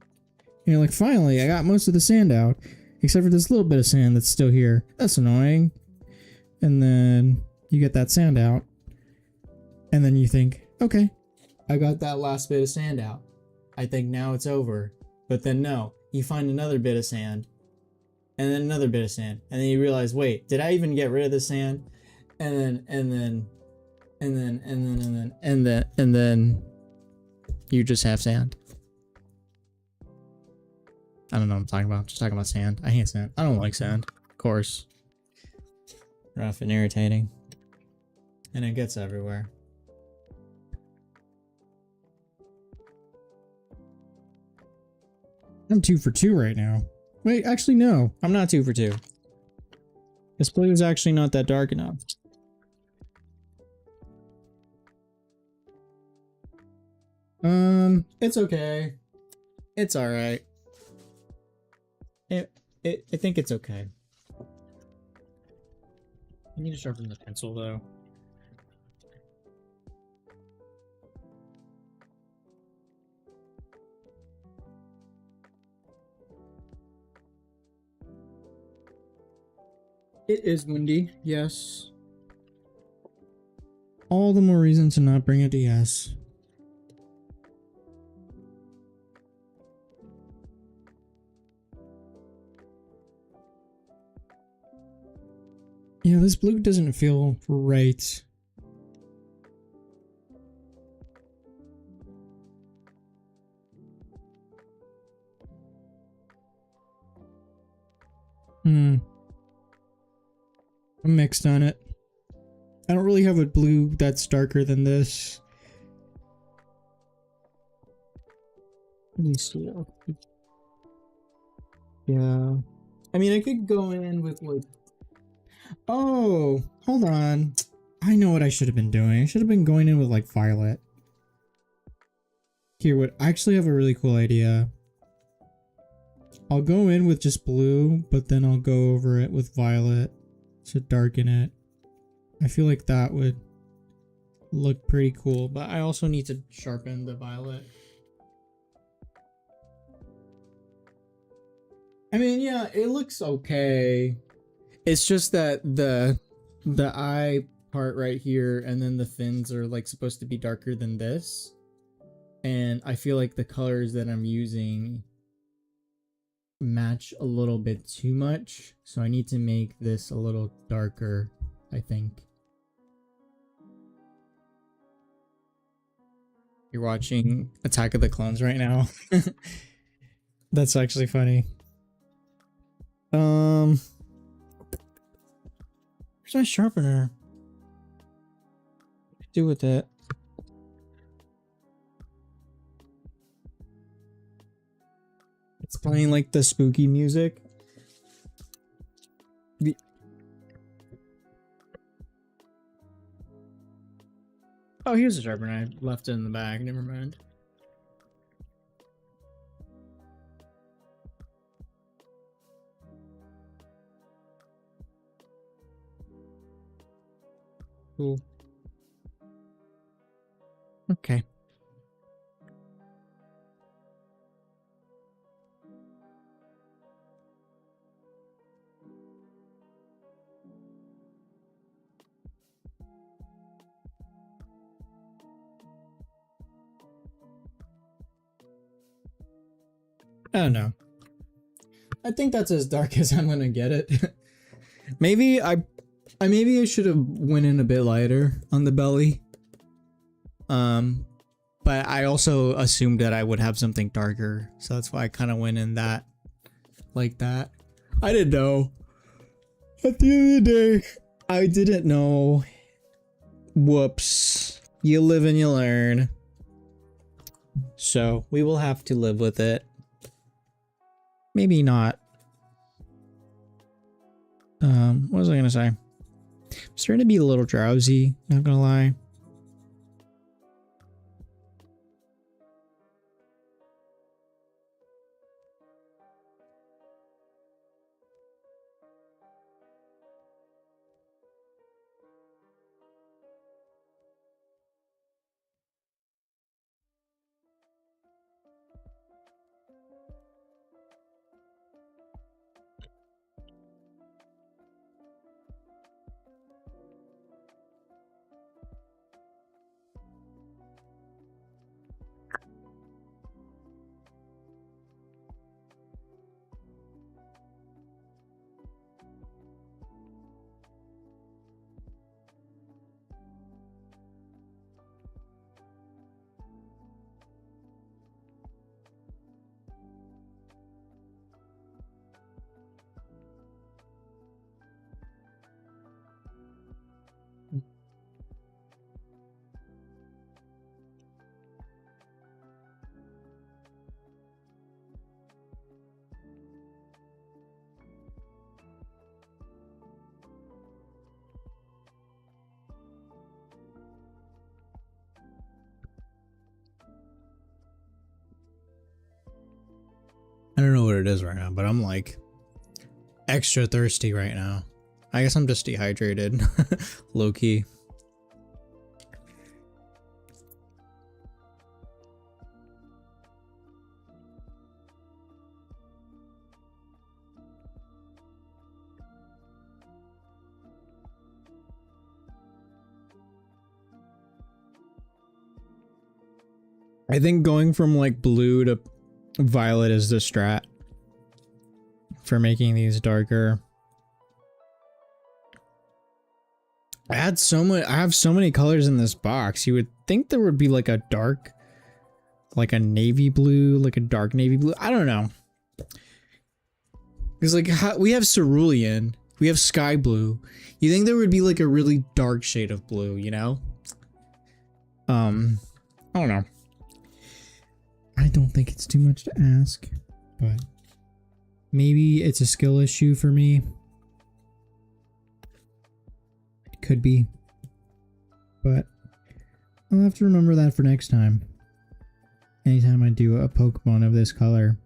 And you're like, finally, I got most of the sand out, except for this little bit of sand that's still here. That's annoying. And then you get that sand out, and then you think, okay, I got that last bit of sand out. I think now it's over. But then no, you find another bit of sand, and then another bit of sand, and then you realize, wait, did I even get rid of the sand? And then you just have sand. I don't know what I'm talking about. I'm just talking about sand. I hate sand. I don't like sand, of course. Rough and irritating. And it gets everywhere. I'm 2 for 2 right now. Wait, actually no. I'm not 2 for 2. This blue is actually not that dark enough. It's okay. It's alright. I think it's okay. I need to sharpen the pencil though. It is windy, yes. All the more reason to not bring a DS. Yeah, this blue doesn't feel right. I'm mixed on it. I don't really have a blue that's darker than this. Let me see. Yeah. I mean, I could go in with like... Oh, hold on. I know what I should have been doing. I should have been going in with like violet. Here, I actually have a really cool idea. I'll go in with just blue, but then I'll go over it with violet to darken it. I feel like that would look pretty cool, but I also need to sharpen the violet. I mean, yeah, it looks okay. It's just that the eye part right here and then the fins are like supposed to be darker than this. And I feel like the colors that I'm using match a little bit too much. So I need to make this a little darker, I think. You're watching Attack of the Clones right now. That's actually funny. Where's my sharpener? What do with it? It's playing like the spooky music. Oh, here's the sharpener. I left it in the bag. Never mind. Cool. Okay. I don't know. I think that's as dark as I'm gonna get it. Maybe maybe I should have went in a bit lighter on the belly. But I also assumed that I would have something darker, so that's why I kind of went in that like that. I didn't know. At the end of the day, I didn't know. Whoops. You live and you learn. So we will have to live with it. Maybe not. What was I gonna say? I'm starting to be a little drowsy, not gonna lie. I don't know what it is right now, but I'm like extra thirsty right now. I guess I'm just dehydrated. Low key. I think going from like blue to violet is the strat for making these darker. I have so many colors in this box. You would think there would be like a dark, like a navy blue, like a dark navy blue. I don't know. Because like we have cerulean, we have sky blue. You think there would be like a really dark shade of blue, you know? I don't know. I don't think it's too much to ask, but maybe it's a skill issue for me. It could be, but I'll have to remember that for next time. Anytime I do a Pokemon of this color.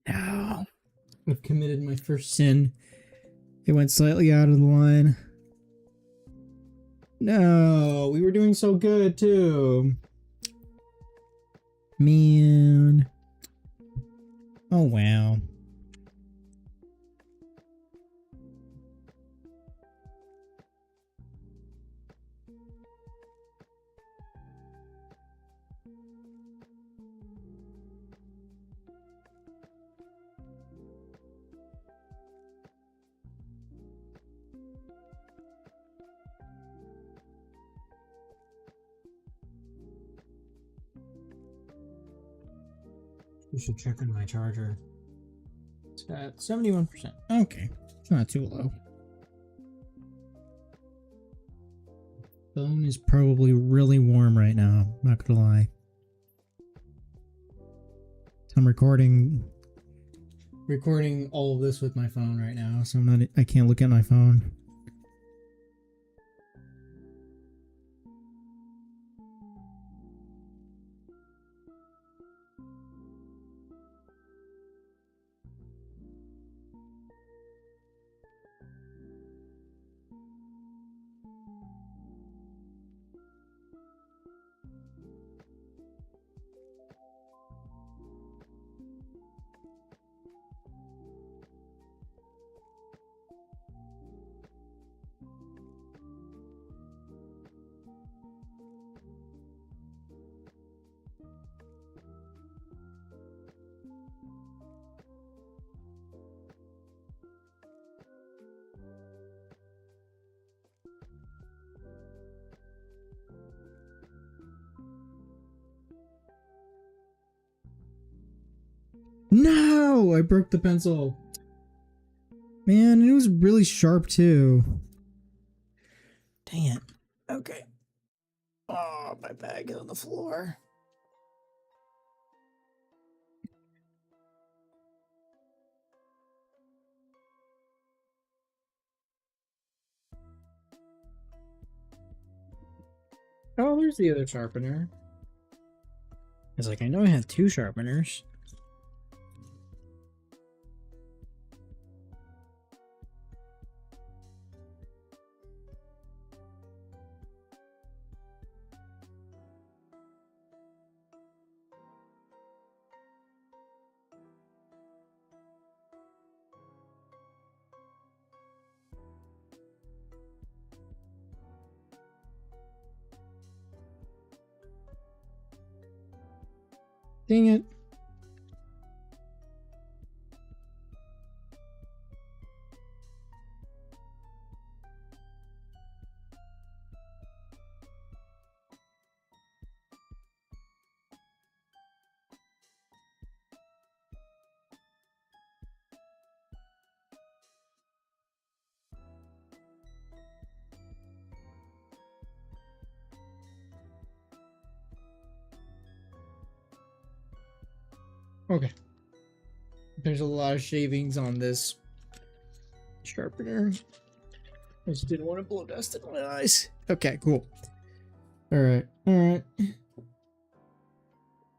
No. I've committed my first sin. It went slightly out of the line. No, we were doing so good too. Man. Oh wow. You should check on my charger. It's got 71%. Okay, it's not too low. Phone is probably really warm right now, not gonna lie. I'm recording all of this with my phone right now, so I can't look at my phone. No! I broke the pencil. Man, it was really sharp too. Dang it. Okay. Oh, my bag is on the floor. Oh, there's the other sharpener. I was like, I know I have 2 sharpeners. Dang it. Okay. There's a lot of shavings on this sharpener. I just didn't want to blow dust in my eyes. Okay, cool. Alright, alright.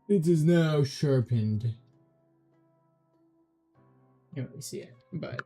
It is now sharpened. You can't really see it, but...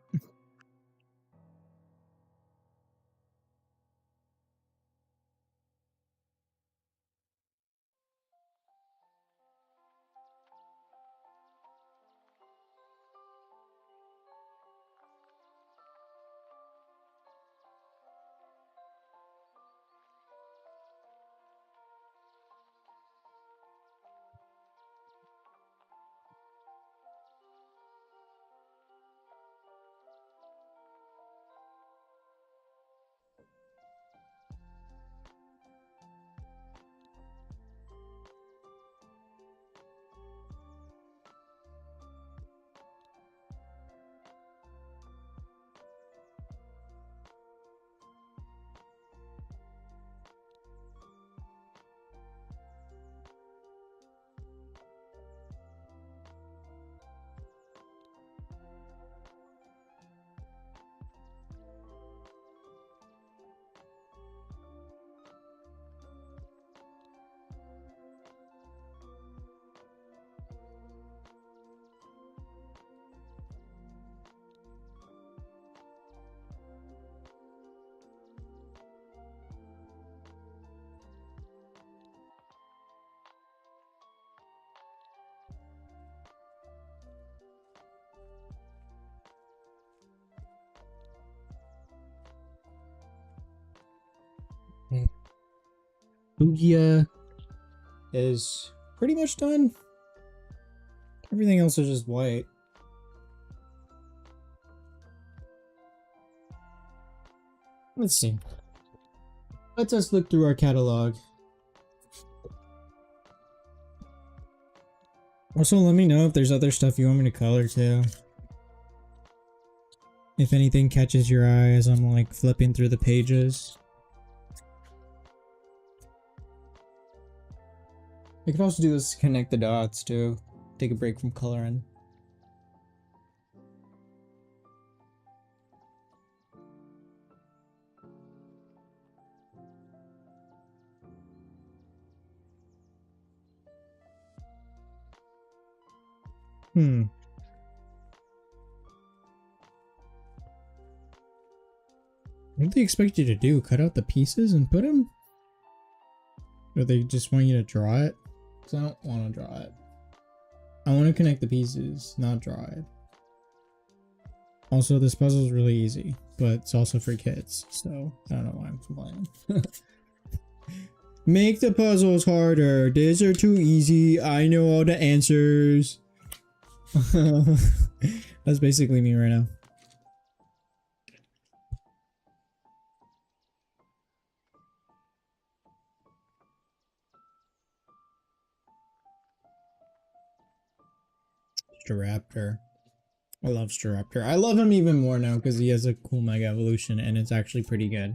Lugia is pretty much done. Everything else is just white. Let's see. Let us look through our catalog. Also, let me know if there's other stuff you want me to color too. If anything catches your eye as I'm like flipping through the pages. I could also do this to connect the dots too. take a break from coloring. What do they expect you to do? Cut out the pieces and put them? Or they just want you to draw it? Because I don't want to draw it. I want to connect the pieces, not draw it. Also, this puzzle is really easy, but it's also for kids, so I don't know why I'm complaining. Make the puzzles harder. These are too easy. I know all the answers. That's basically me right now. Staraptor. I love Staraptor. I love him even more now because he has a cool Mega Evolution and it's actually pretty good.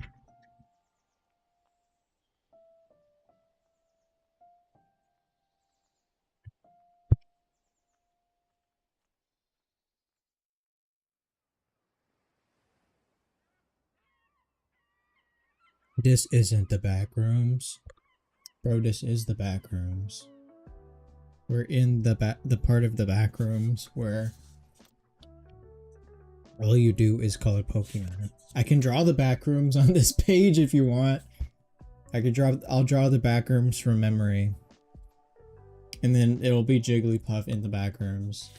This isn't the back rooms. Bro, this is the back rooms. We're in the part of the back rooms where all you do is color Pokemon. I can draw the back rooms on this page if you want. I'll draw the back rooms from memory. And then it'll be Jigglypuff in the back rooms.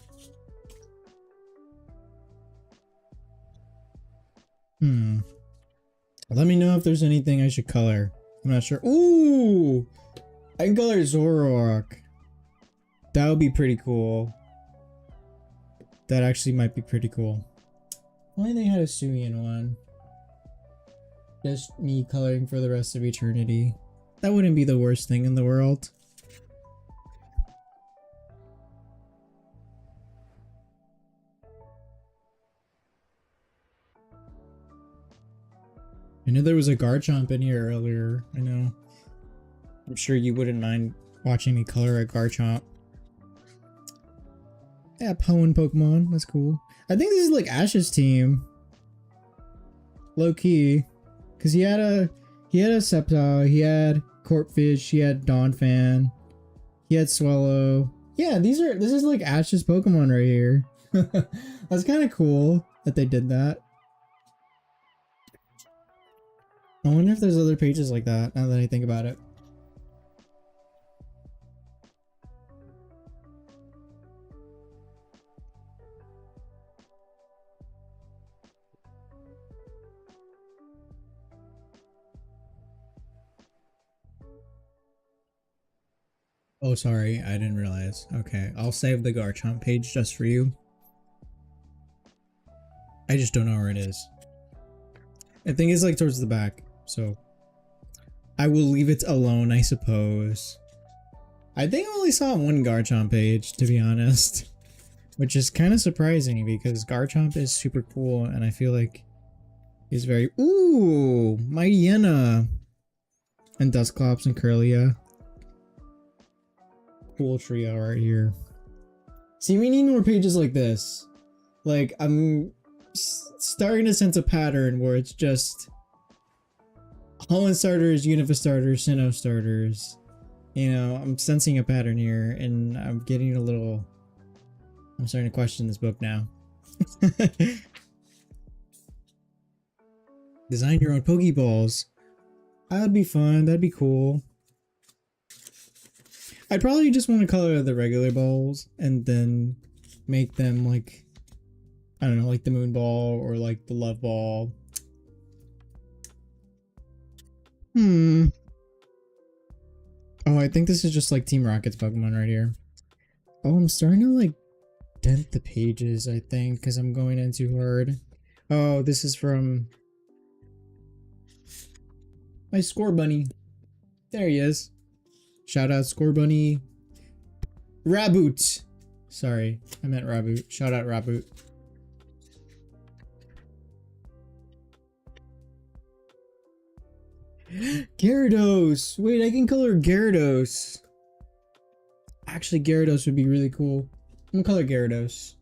Let me know if there's anything I should color. I'm not sure. Ooh! I can color Zoroark. That would be pretty cool. That actually might be pretty cool. Why they had a Suian one? Just me coloring for the rest of eternity. That wouldn't be the worst thing in the world. I know there was a Garchomp in here earlier. I know. I'm sure you wouldn't mind watching me color a Garchomp. Yeah, Poen Pokemon. That's cool. I think this is like Ash's team. Low key. Because he had a Sceptile, he had Corphish, he had Donphan, he had Swallow. Yeah, this is like Ash's Pokemon right here. That's kind of cool that they did that. I wonder if there's other pages like that, now that I think about it. Oh, sorry, I didn't realize. Okay, I'll save the Garchomp page just for you. I just don't know where it is. I think it's like towards the back, so I will leave it alone, I suppose. I think I only saw one Garchomp page, to be honest, which is kind of surprising because Garchomp is super cool and I feel like he's very— ooh, Mightyena and Dusclops and Curlia. Cool trio right here. See, we need more pages like this. Like, I'm starting to sense a pattern where it's just Holland starters, Unova starters, Sinnoh starters. You know, I'm sensing a pattern here and I'm getting a little— I'm starting to question this book now. Design your own Pokeballs. That'd be fun. That'd be cool. I'd probably just want to color the regular balls and then make them like, I don't know, like the Moon Ball or like the Love Ball. Oh, I think this is just like Team Rocket's Pokemon right here. Oh, I'm starting to like dent the pages, I think, because I'm going in too hard. Oh, this is from my Score Bunny. There he is. Shout out Score Bunny. Raboot. Sorry, I meant Raboot. Shout out Raboot. Gyarados. Wait, I can color Gyarados. Actually, Gyarados would be really cool. I'm gonna color Gyarados.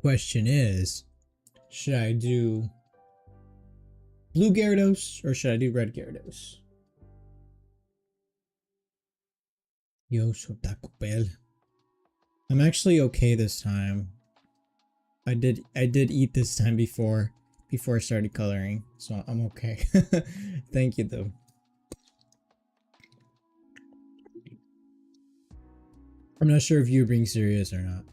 Question is, should I do blue Gyarados or should I do red Gyarados? Yo, so Taco Bell. I'm actually okay this time. I did eat this time before I started coloring, so I'm okay. Thank you though. I'm not sure if you're being serious or not.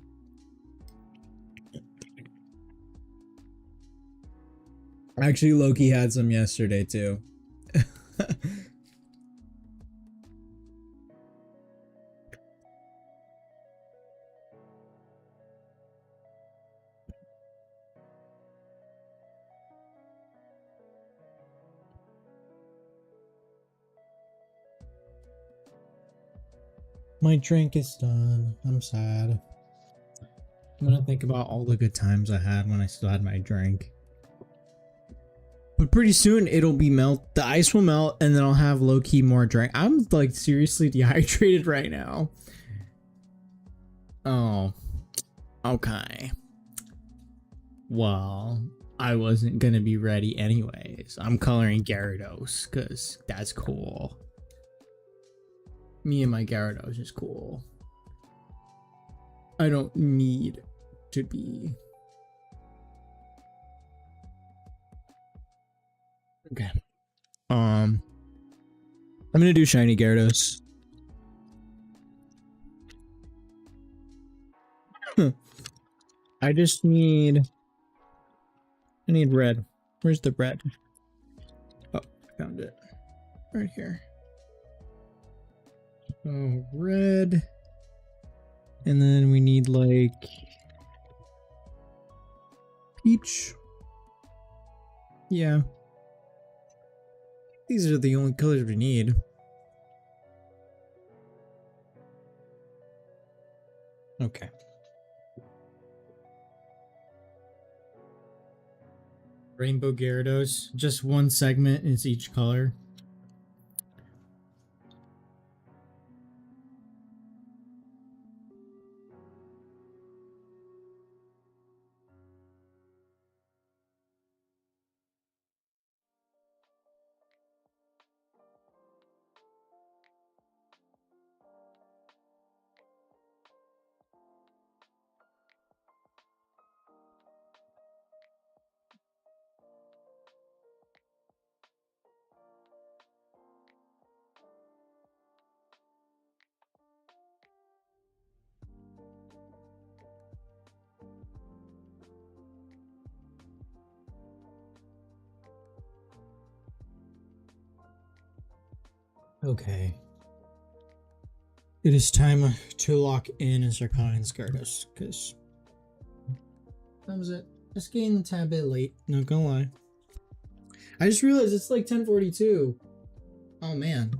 Actually, Loki had some yesterday too. My drink is done. I'm sad. I'm gonna think about all the good times I had when I still had my drink. But pretty soon it'll be melt. The ice will melt, and then I'll have low key more drink. I'm like seriously dehydrated right now. Oh, okay. Well, I wasn't gonna be ready anyways. I'm coloring Gyarados because that's cool. Me and my Gyarados is cool. I don't need to be. Okay. I'm gonna do shiny Gyarados. I need red. Where's the red? Oh, I found it. Right here. Oh, red. And then we need like peach. Yeah. These are the only colors we need. Okay. Rainbow Gyarados. Just one segment is each color. Okay. It is time to lock in Zirconian Gyarados, because that was it. Just getting a tad bit late, not gonna lie. I just realized it's like 10:42. Oh man.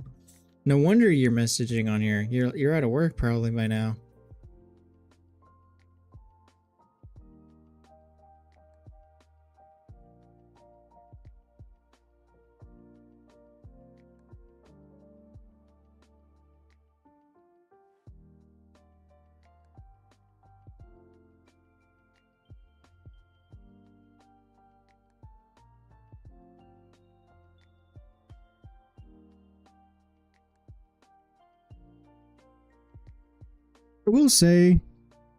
No wonder you're messaging on here. You're out of work probably by now. I will say,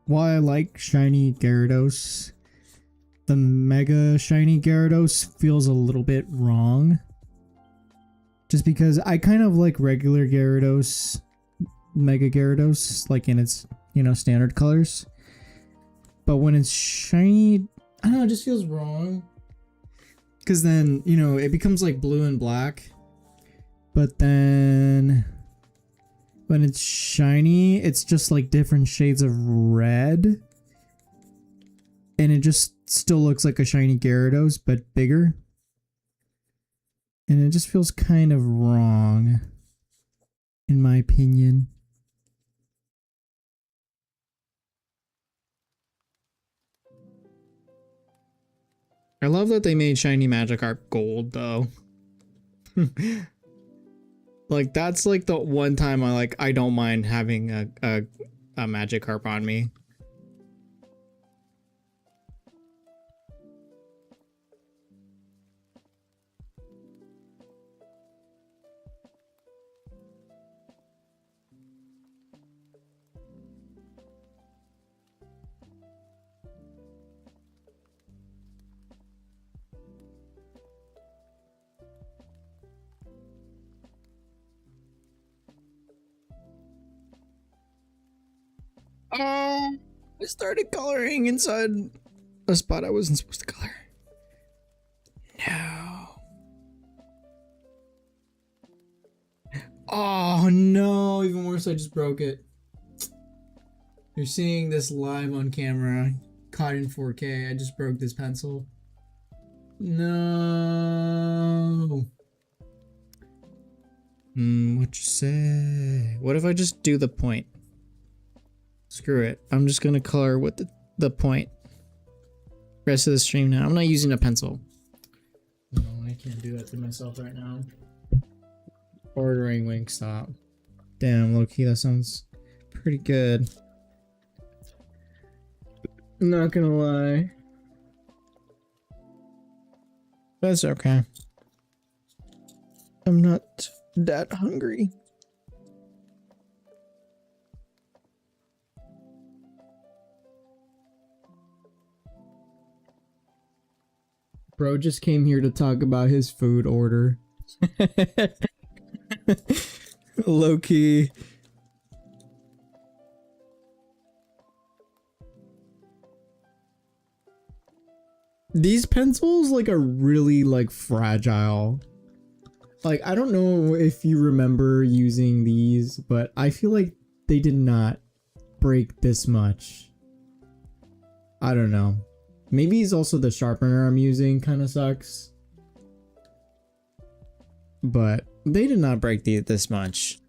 while I like shiny Gyarados, the mega shiny Gyarados feels a little bit wrong. Just because I kind of like regular Gyarados, mega Gyarados, like in its, standard colors. But when it's shiny, I don't know, it just feels wrong. Because then, it becomes like blue and black. But then when it's shiny, it's just like different shades of red. And it just still looks like a shiny Gyarados, but bigger. And it just feels kind of wrong, in my opinion. I love that they made shiny Magikarp gold though. Like that's like the one time I don't mind having a Magikarp on me. Oh, I started coloring inside a spot I wasn't supposed to color. No. Oh no, even worse, I just broke it. You're seeing this live on camera, caught in 4K. I just broke this pencil. No. What you say? What if I just do the point? Screw it. I'm just gonna color with the point. Rest of the stream now. I'm not using a pencil. No, I can't do that to myself right now. Ordering Wingstop. Damn, low key, that sounds pretty good. Not gonna lie. That's okay. I'm not that hungry. Bro just came here to talk about his food order. Low key. These pencils like are really like fragile. Like I don't know if you remember using these, but I feel like they did not break this much. I don't know. Maybe it's also the sharpener I'm using kind of sucks. But They did not break this much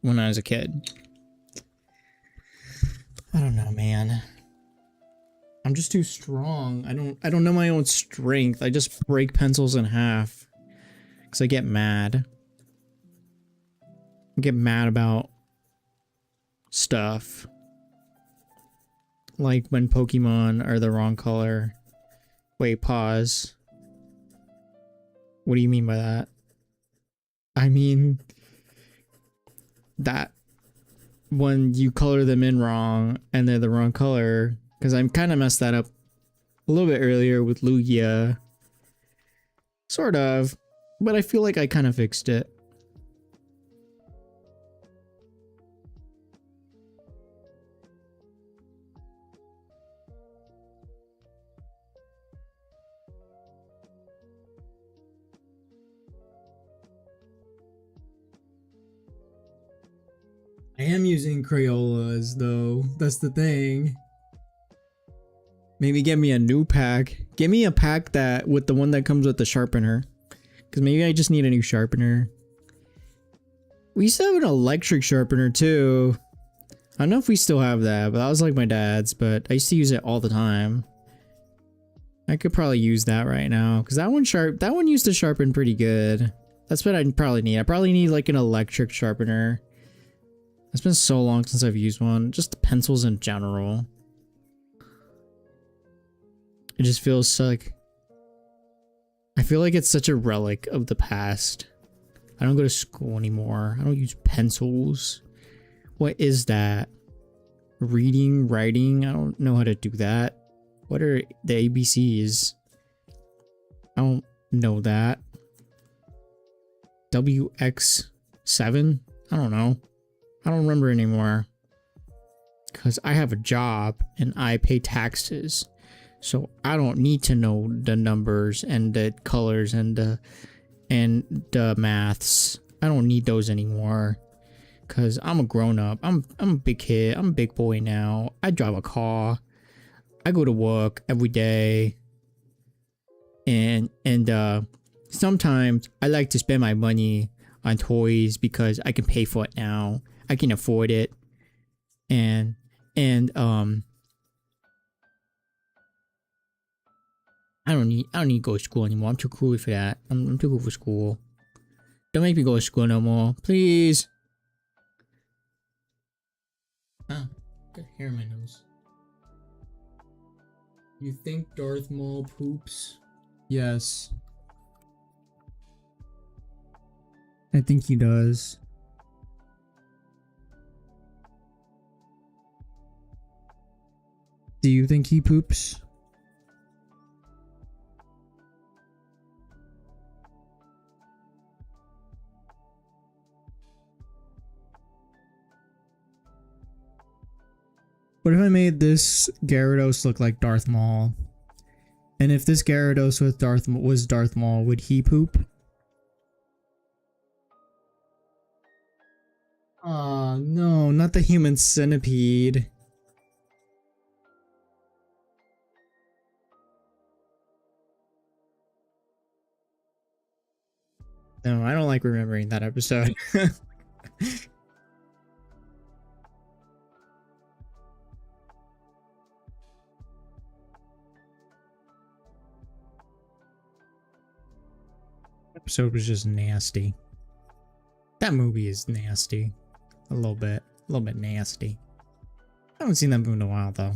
when I was a kid. I don't know, man. I'm just too strong. I don't know my own strength. I just break pencils in half. Cause I get mad. I get mad about stuff. Like when Pokemon are the wrong color. Wait, pause. What do you mean by that? I mean that when you color them in wrong and they're the wrong color, because I kind of messed that up a little bit earlier with Lugia. Sort of, but I feel like I kind of fixed it. I am using Crayolas though. That's the thing. Maybe get me a new pack. Give me a pack that with the one that comes with the sharpener. Because maybe I just need a new sharpener. We used to have an electric sharpener too. I don't know if we still have that, but that was like my dad's. But I used to use it all the time. I could probably use that right now. Because that one used to sharpen pretty good. That's what I probably need. I probably need like an electric sharpener. It's been so long since I've used one. Just pencils in general. It just feels like... I feel like it's such a relic of the past. I don't go to school anymore. I don't use pencils. What is that? Reading, writing? I don't know how to do that. What are the ABCs? I don't know that. WX7? I don't know. I don't remember anymore. Because I have a job and I pay taxes. So I don't need to know the numbers and the colors and the maths. I don't need those anymore. Because I'm a grown up. I'm a big kid. I'm a big boy now. I drive a car. I go to work every day, and sometimes I like to spend my money on toys because I can pay for it now. I can afford it, and and I don't need to go to school anymore. I'm too cool for that. I'm too cool for school. Don't make me go to school no more, please. Ah, got hair in my nose. You think Darth Maul poops? Yes. I think he does. Do you think he poops? What if I made this Gyarados look like Darth Maul? And if this Gyarados was Darth Maul, would he poop? Aw, no, not the human centipede. No, I don't like remembering that episode. Episode was just nasty. That movie is nasty. A little bit nasty. I haven't seen that movie in a while though.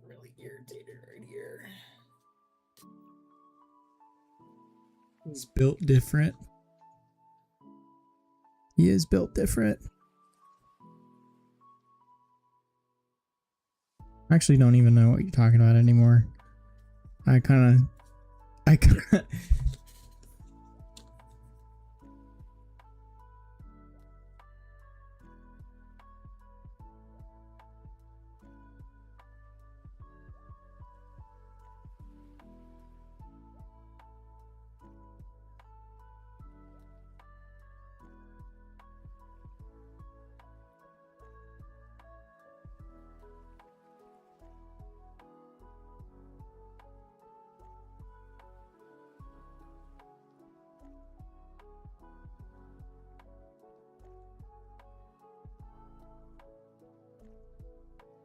Really irritated right here. He's built different. He is built different. I actually don't even know what you're talking about anymore. I kind of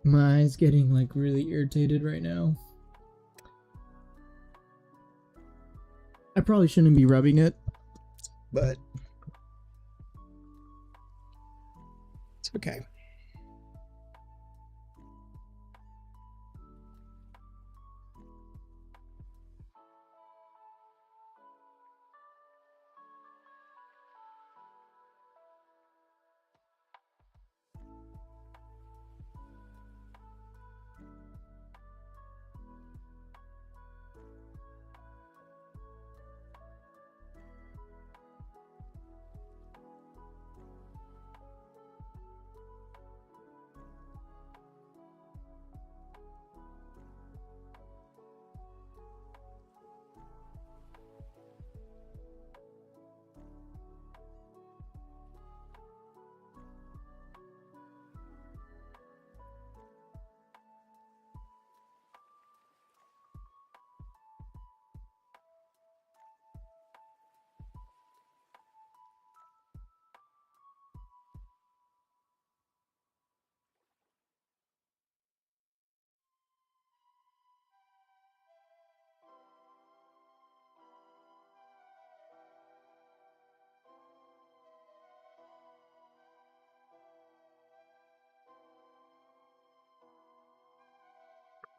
my eye's getting like really irritated right now. I probably shouldn't be rubbing it, but it's okay.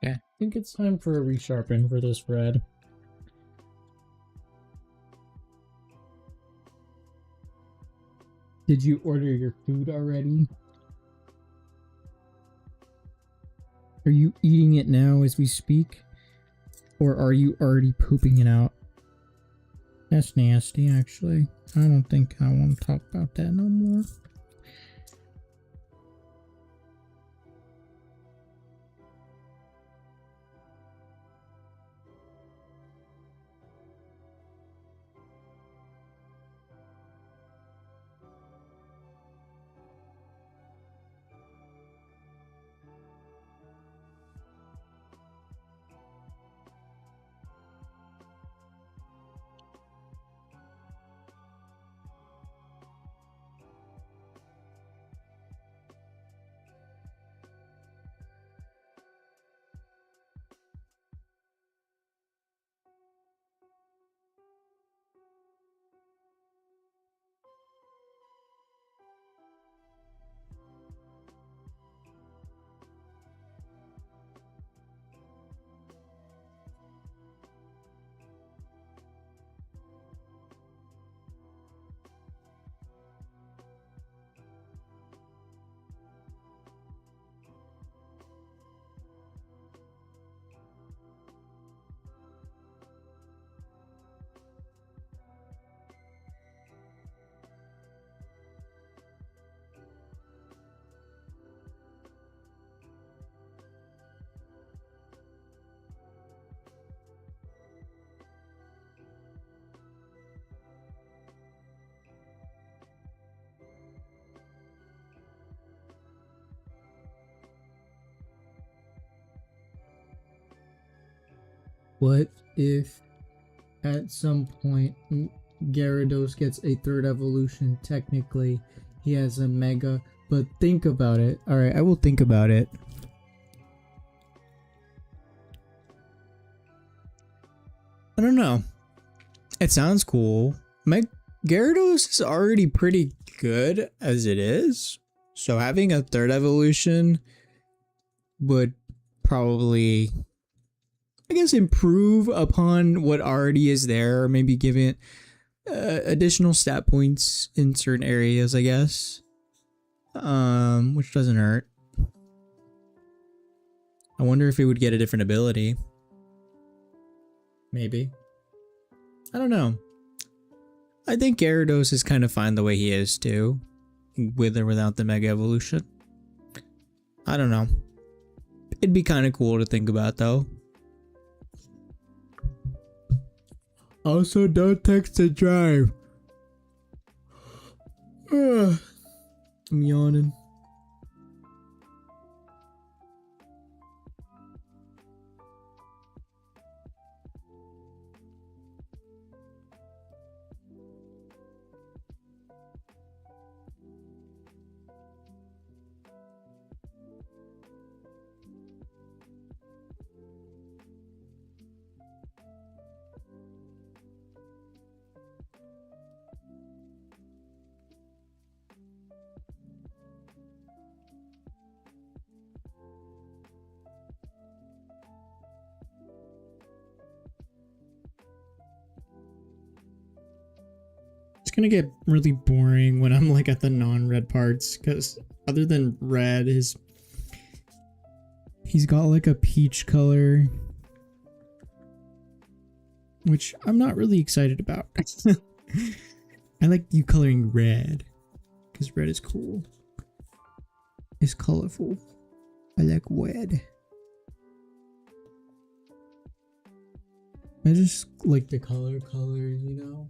Yeah, I think it's time for a resharpen for this red. Did you order your food already? Are you eating it now as we speak? Or are you already pooping it out? That's nasty, actually. I don't think I want to talk about that no more. What if at some point Gyarados gets a third evolution? Technically, he has a Mega, but think about it. Alright, I will think about it. I don't know. It sounds cool. Gyarados is already pretty good as it is, so having a third evolution would probably, I guess, improve upon what already is there, or maybe give it additional stat points in certain areas, I guess. Which doesn't hurt. I wonder if it would get a different ability. Maybe. I don't know. I think Gyarados is kind of fine the way he is too, with or without the Mega Evolution. I don't know. It'd be kind of cool to think about though. Also, don't text and drive. I'm yawning. It's gonna get really boring when I'm like at the non-red parts, because other than red, he's got like a peach color, which I'm not really excited about. I like you coloring red because red is cool. It's colorful. I like red. I just like the colors, you know?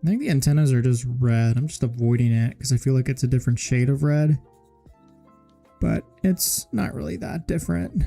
I think the antennas are just red. I'm just avoiding it because I feel like it's a different shade of red. But it's not really that different.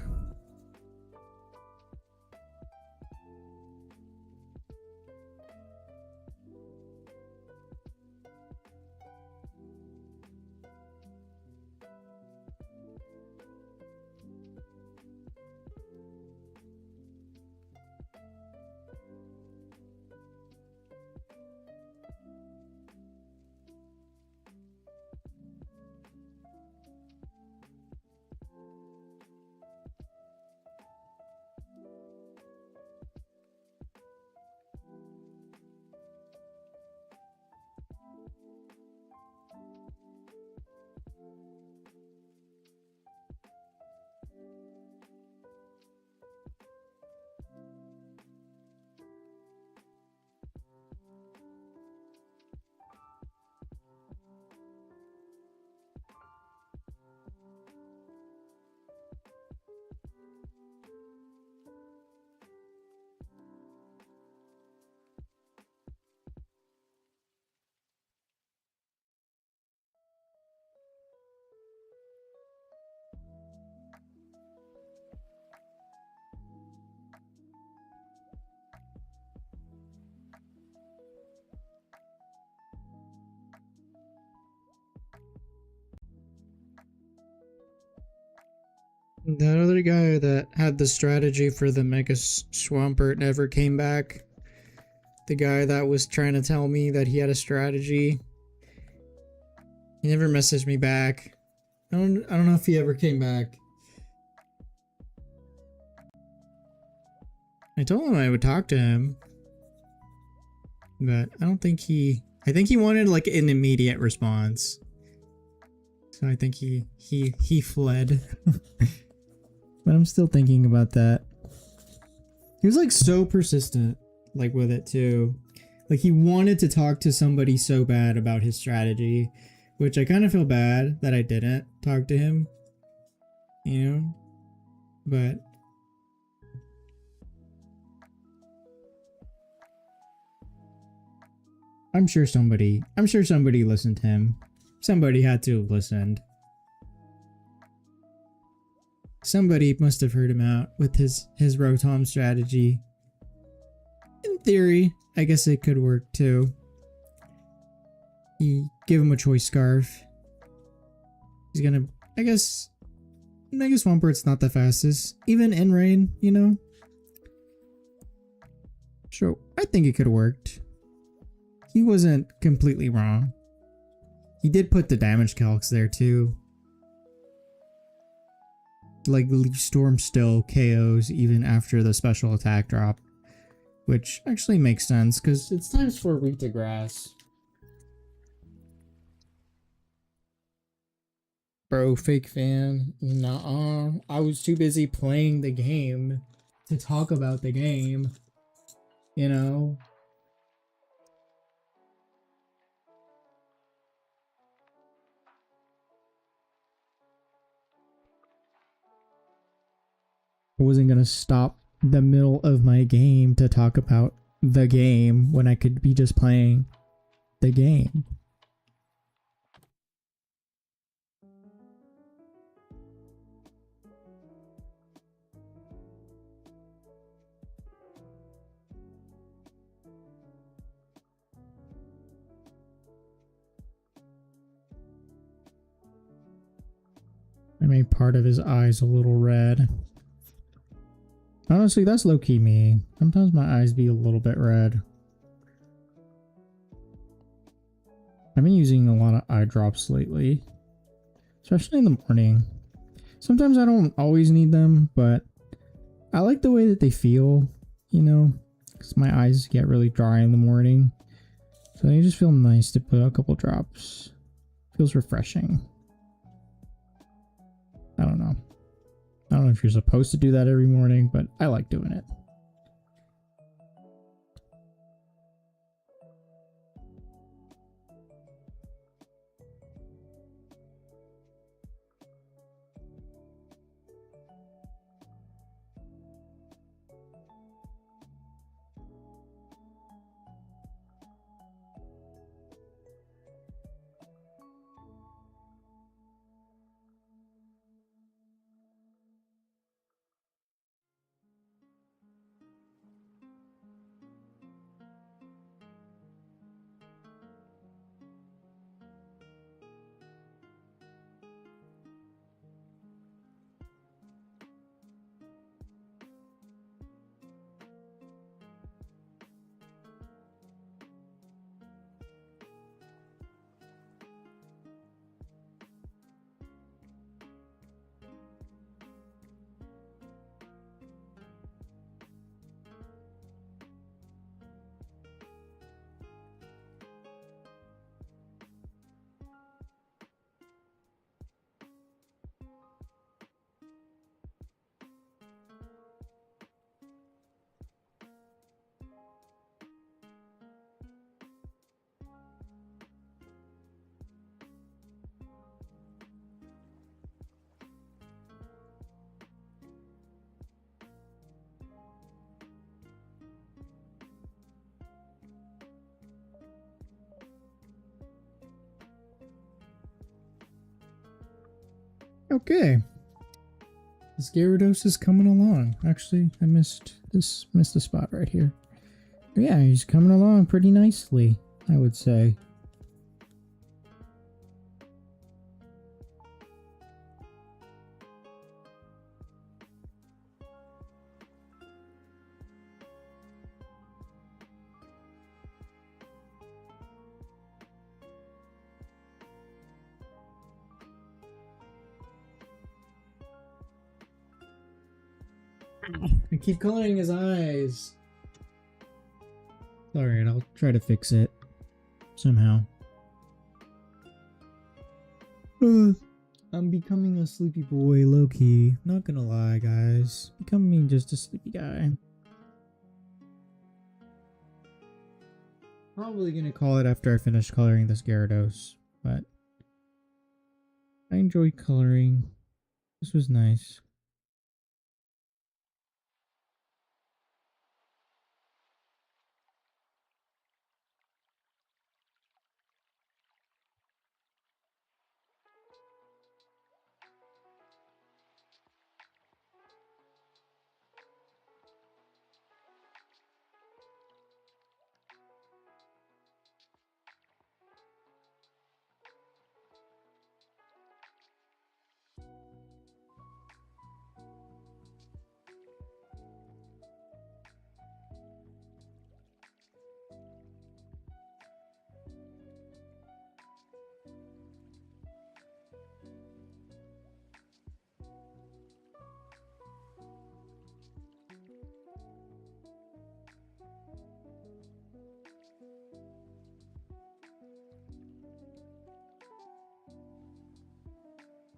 That other guy that had the strategy for the Mega Swampert never came back. The guy that was trying to tell me that he had a strategy. He never messaged me back. I don't know if he ever came back. I told him I would talk to him. But I don't think I think he wanted like an immediate response. So I think he fled. But I'm still thinking about that. He was like so persistent, like with it too. Like he wanted to talk to somebody so bad about his strategy, which I kind of feel bad that I didn't talk to him, you know? But I'm sure somebody listened to him. Somebody had to have listened. Somebody must have heard him out with his Rotom strategy. In theory, I guess it could work too. You give him a choice scarf. He's gonna, I guess, Mega Swampert's not the fastest. Even in rain, you know? So, I think it could have worked. He wasn't completely wrong. He did put the damage calcs there too. Like Leaf Storm still KOs even after the special attack drop. Which actually makes sense because it's times 4 weak to grass. Bro, fake fan. Nuh-uh. I was too busy playing the game to talk about the game. You know? I wasn't gonna stop the middle of my game to talk about the game when I could be just playing the game. I made part of his eyes a little red. Honestly, that's low-key me. Sometimes my eyes be a little bit red. I've been using a lot of eye drops lately. Especially in the morning. Sometimes I don't always need them, but I like the way that they feel, you know? Because my eyes get really dry in the morning. So they just feel nice to put a couple drops. Feels refreshing. I don't know. I don't know if you're supposed to do that every morning, but I like doing it. Okay. This Gyarados is coming along. Actually, I missed a spot right here. But yeah, he's coming along pretty nicely, I would say. I keep coloring his eyes. Alright, I'll try to fix it somehow. I'm becoming a sleepy boy, low-key. Not gonna lie, guys. Becoming just a sleepy guy. Probably gonna call it after I finish coloring this Gyarados, but I enjoy coloring. This was nice.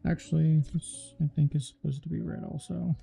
Actually, this I think is supposed to be red also.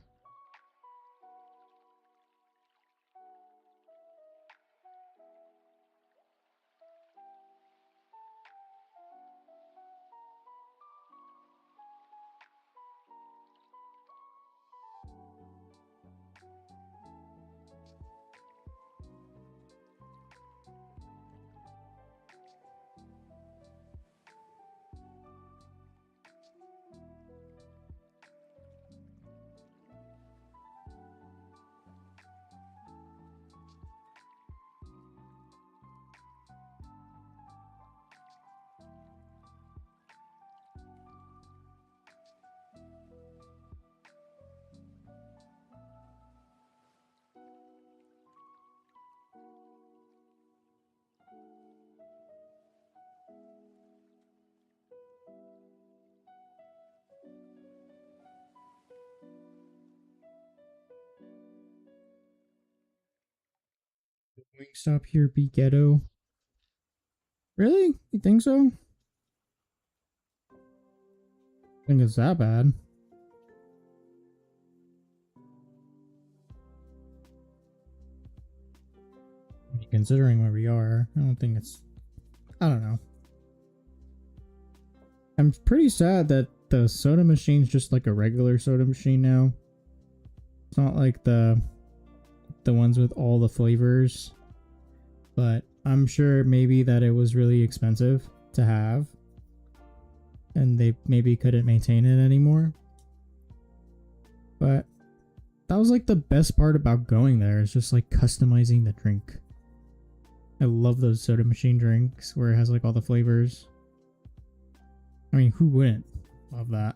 Wingstop here be ghetto. Really? You think so? I think it's that bad. Considering where we are, I don't think it's... I don't know. I'm pretty sad that the soda machine's just like a regular soda machine now. It's not like the ones with all the flavors. But I'm sure maybe that it was really expensive to have. And they maybe couldn't maintain it anymore. But that was like the best part about going there. Is just like customizing the drink. I love those soda machine drinks where it has like all the flavors. I mean, who wouldn't love that?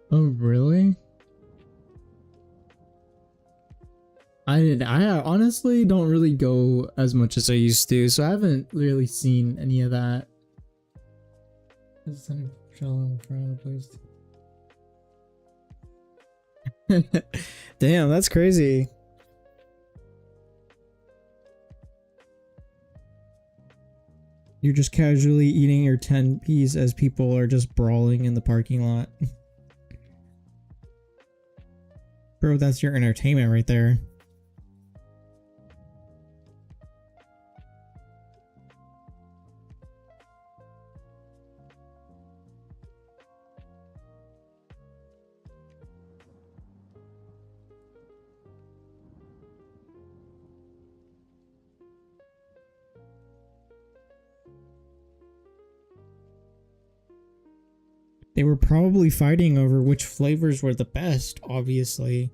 Oh, really? I honestly don't really go as much as I used to, so I haven't really seen any of that. Damn, that's crazy. You're just casually eating your 10 piece as people are just brawling in the parking lot. Bro, that's your entertainment right there. They were probably fighting over which flavors were the best, obviously.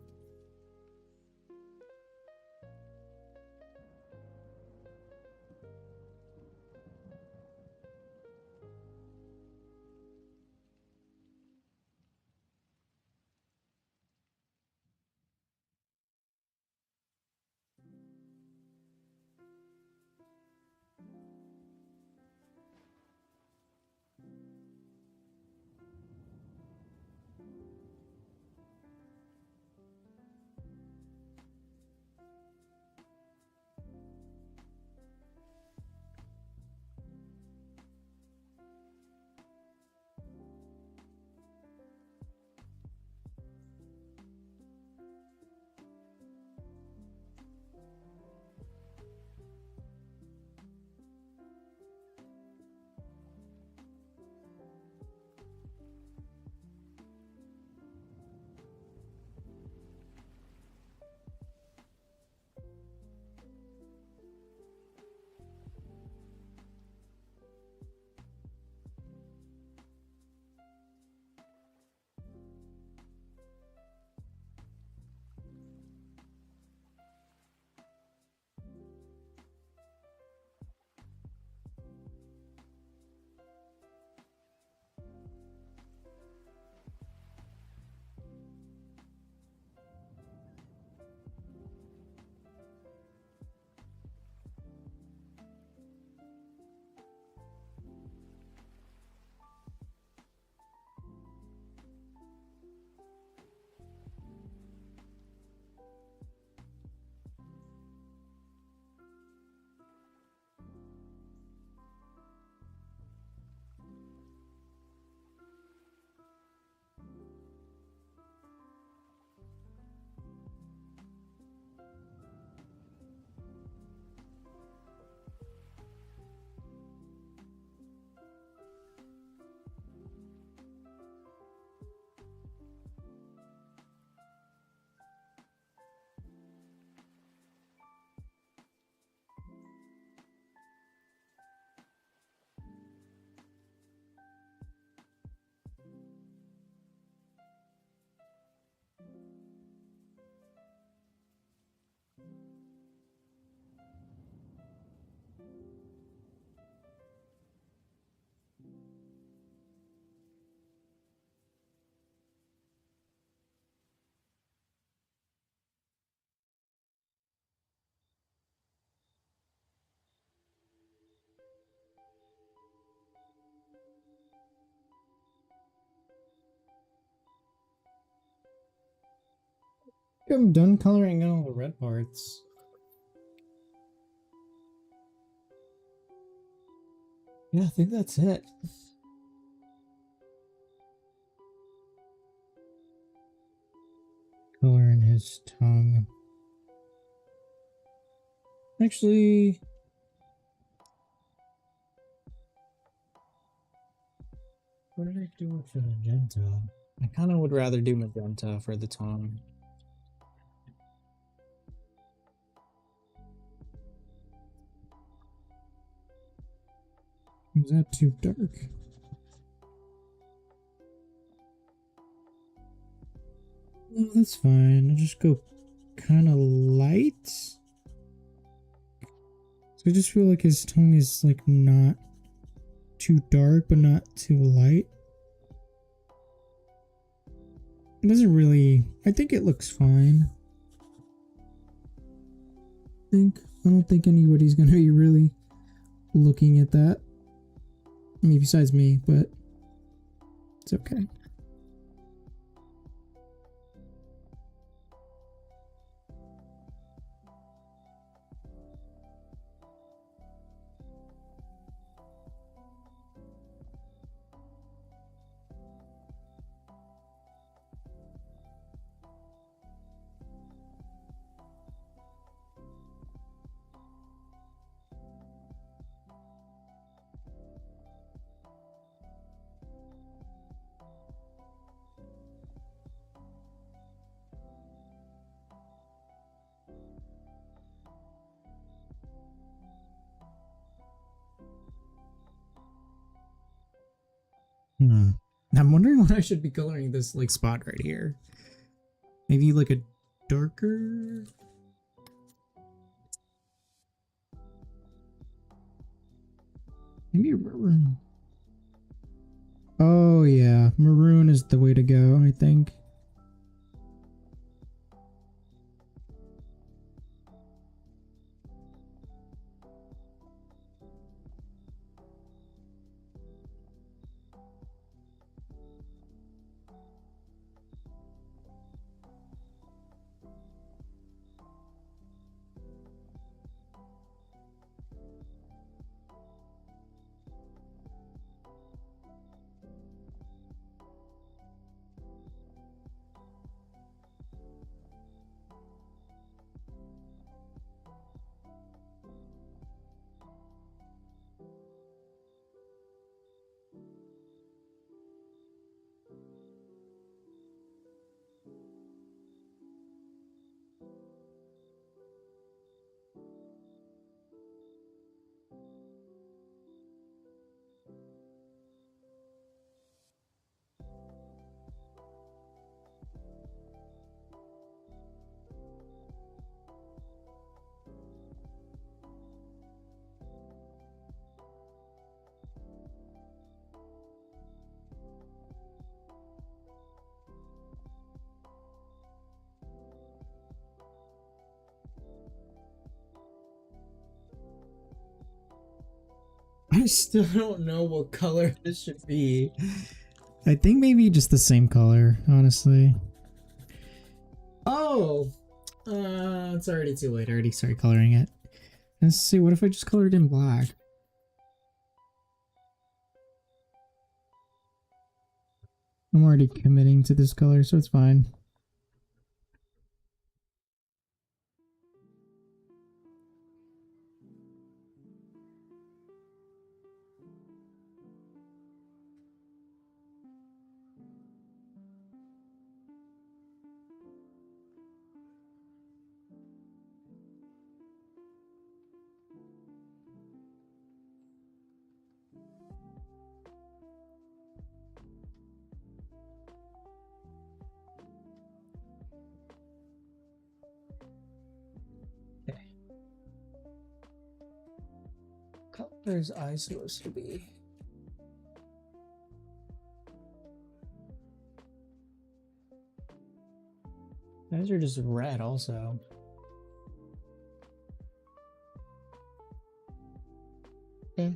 I'm done coloring in all the red parts. Yeah, I think that's it. Color in his tongue. Actually, what did I do with the magenta? I kind of would rather do magenta for the tongue. Was that too dark? No, that's fine. I'll just go kind of light. So I just feel like his tongue is like not too dark, but not too light. It doesn't really... I think it looks fine. I don't think anybody's gonna be really looking at that. I mean, besides me, but it's okay. I'm wondering what I should be coloring this like spot right here. Maybe like a darker. Maybe a maroon. Oh yeah, maroon is the way to go, I think. I still don't know what color this should be. I think maybe just the same color, honestly. Oh! It's already too late. I already started coloring it. Let's see, what if I just colored in black? I'm already committing to this color, so it's fine. What color is eyes supposed to be? Eyes are just red also. Okay.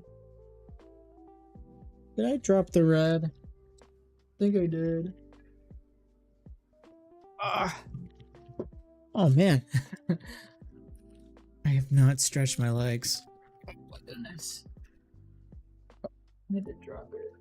Did I drop the red? I think I did. Ah. Oh man. I have not stretched my legs. Oh my goodness. I need to drop it.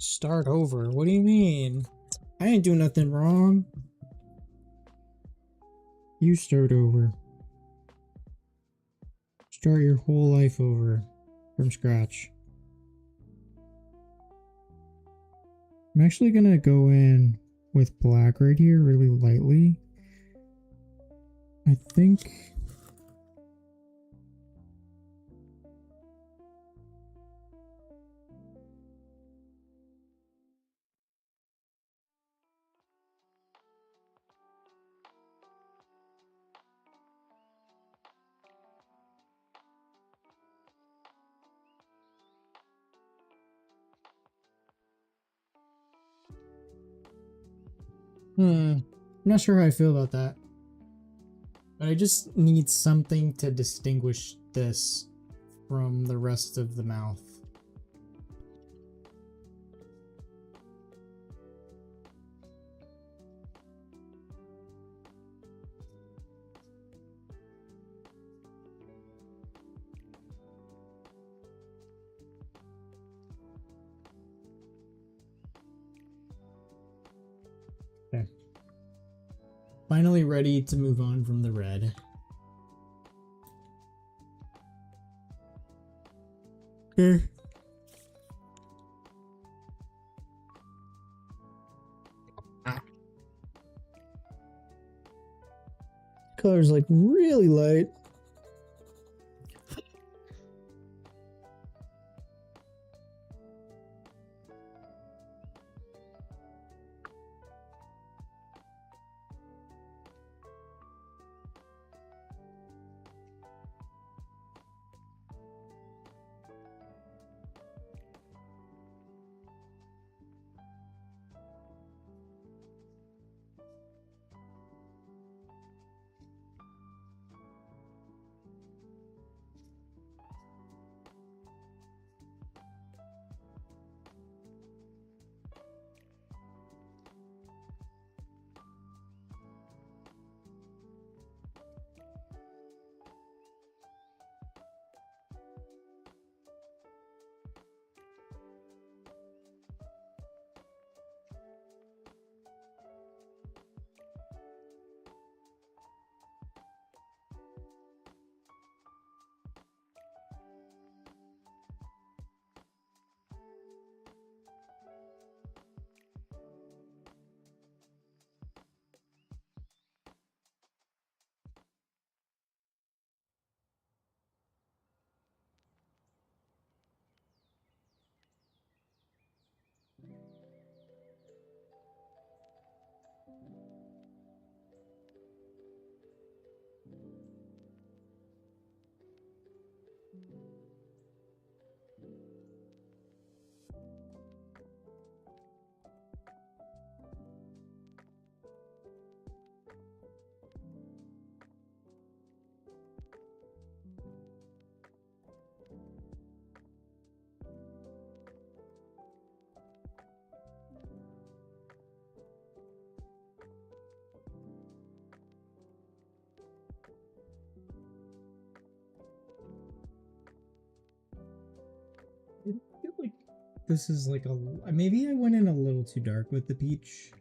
Start over? What do you mean? I ain't do nothing wrong. You start over. Start your whole life over from scratch. I'm actually gonna go in with black right here really lightly. I think I'm not sure how I feel about that. But I just need something to distinguish this from the rest of the mouth. Okay. Finally ready to move on from the red. Okay. Color's like really light. I feel like this is like a maybe I went in a little too dark with the peach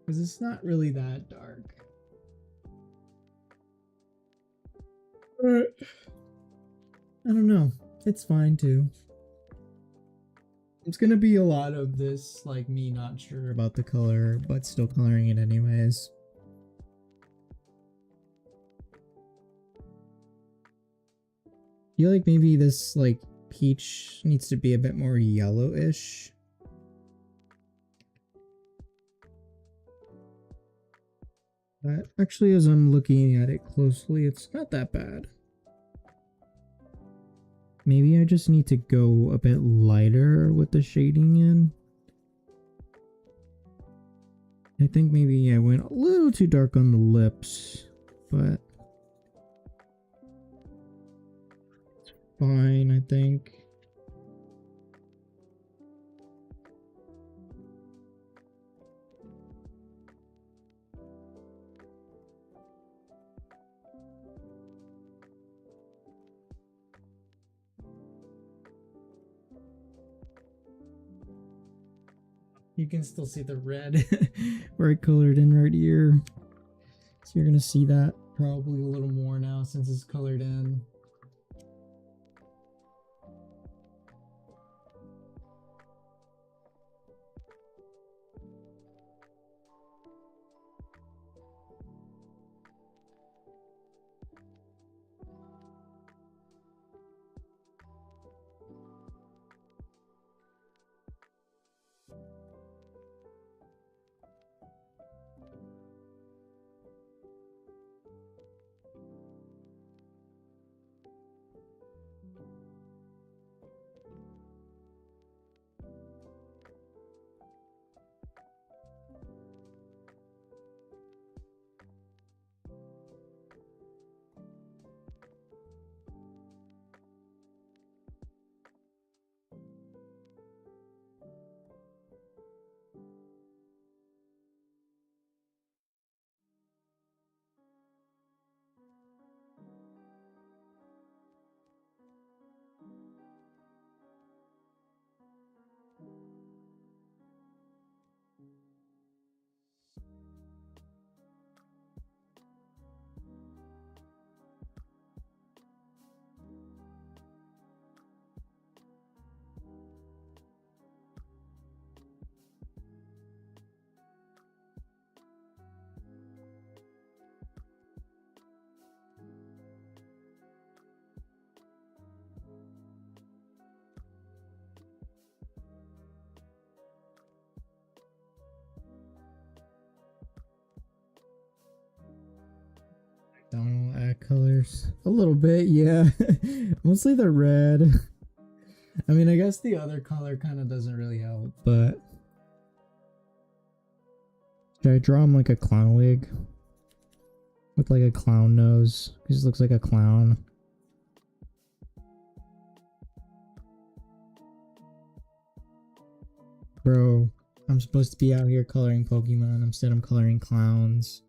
because it's not really that dark. But I don't know. It's fine too. It's gonna be a lot of this, like me not sure about the color, but still coloring it anyways. I feel like maybe this like peach needs to be a bit more yellowish. But actually, as I'm looking at it closely, it's not that bad. Maybe I just need to go a bit lighter with the shading in. I think maybe I went a little too dark on the lips, but it's fine, I think. You can still see the red where I colored in right here. So you're gonna see that probably a little more now since it's colored in. Don't add colors a little bit, yeah. Mostly the red. I mean, I guess the other color kind of doesn't really help, but should I draw him like a clown wig with like a clown nose? Because he looks like a clown. Bro, I'm supposed to be out here coloring Pokemon. Instead, I'm coloring clowns.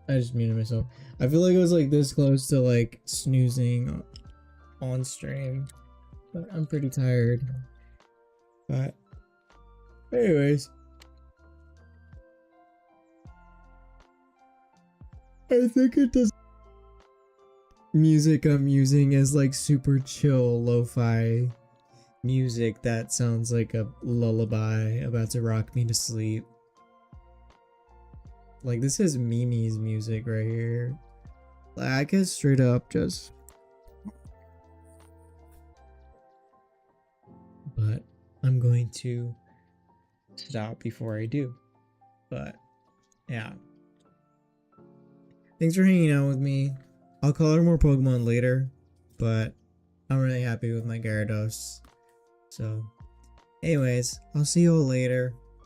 I just muted myself. I feel like I was like this close to like snoozing on stream, but I'm pretty tired. But anyways, I think it does. Music I'm using is like super chill lo-fi music that sounds like a lullaby about to rock me to sleep. Like this is Mimi's music right here. Like, I could straight up just, but I'm going to stop before I do. But yeah, thanks for hanging out with me. I'll color more Pokemon later, but I'm really happy with my Gyarados. So anyways, I'll see you all later.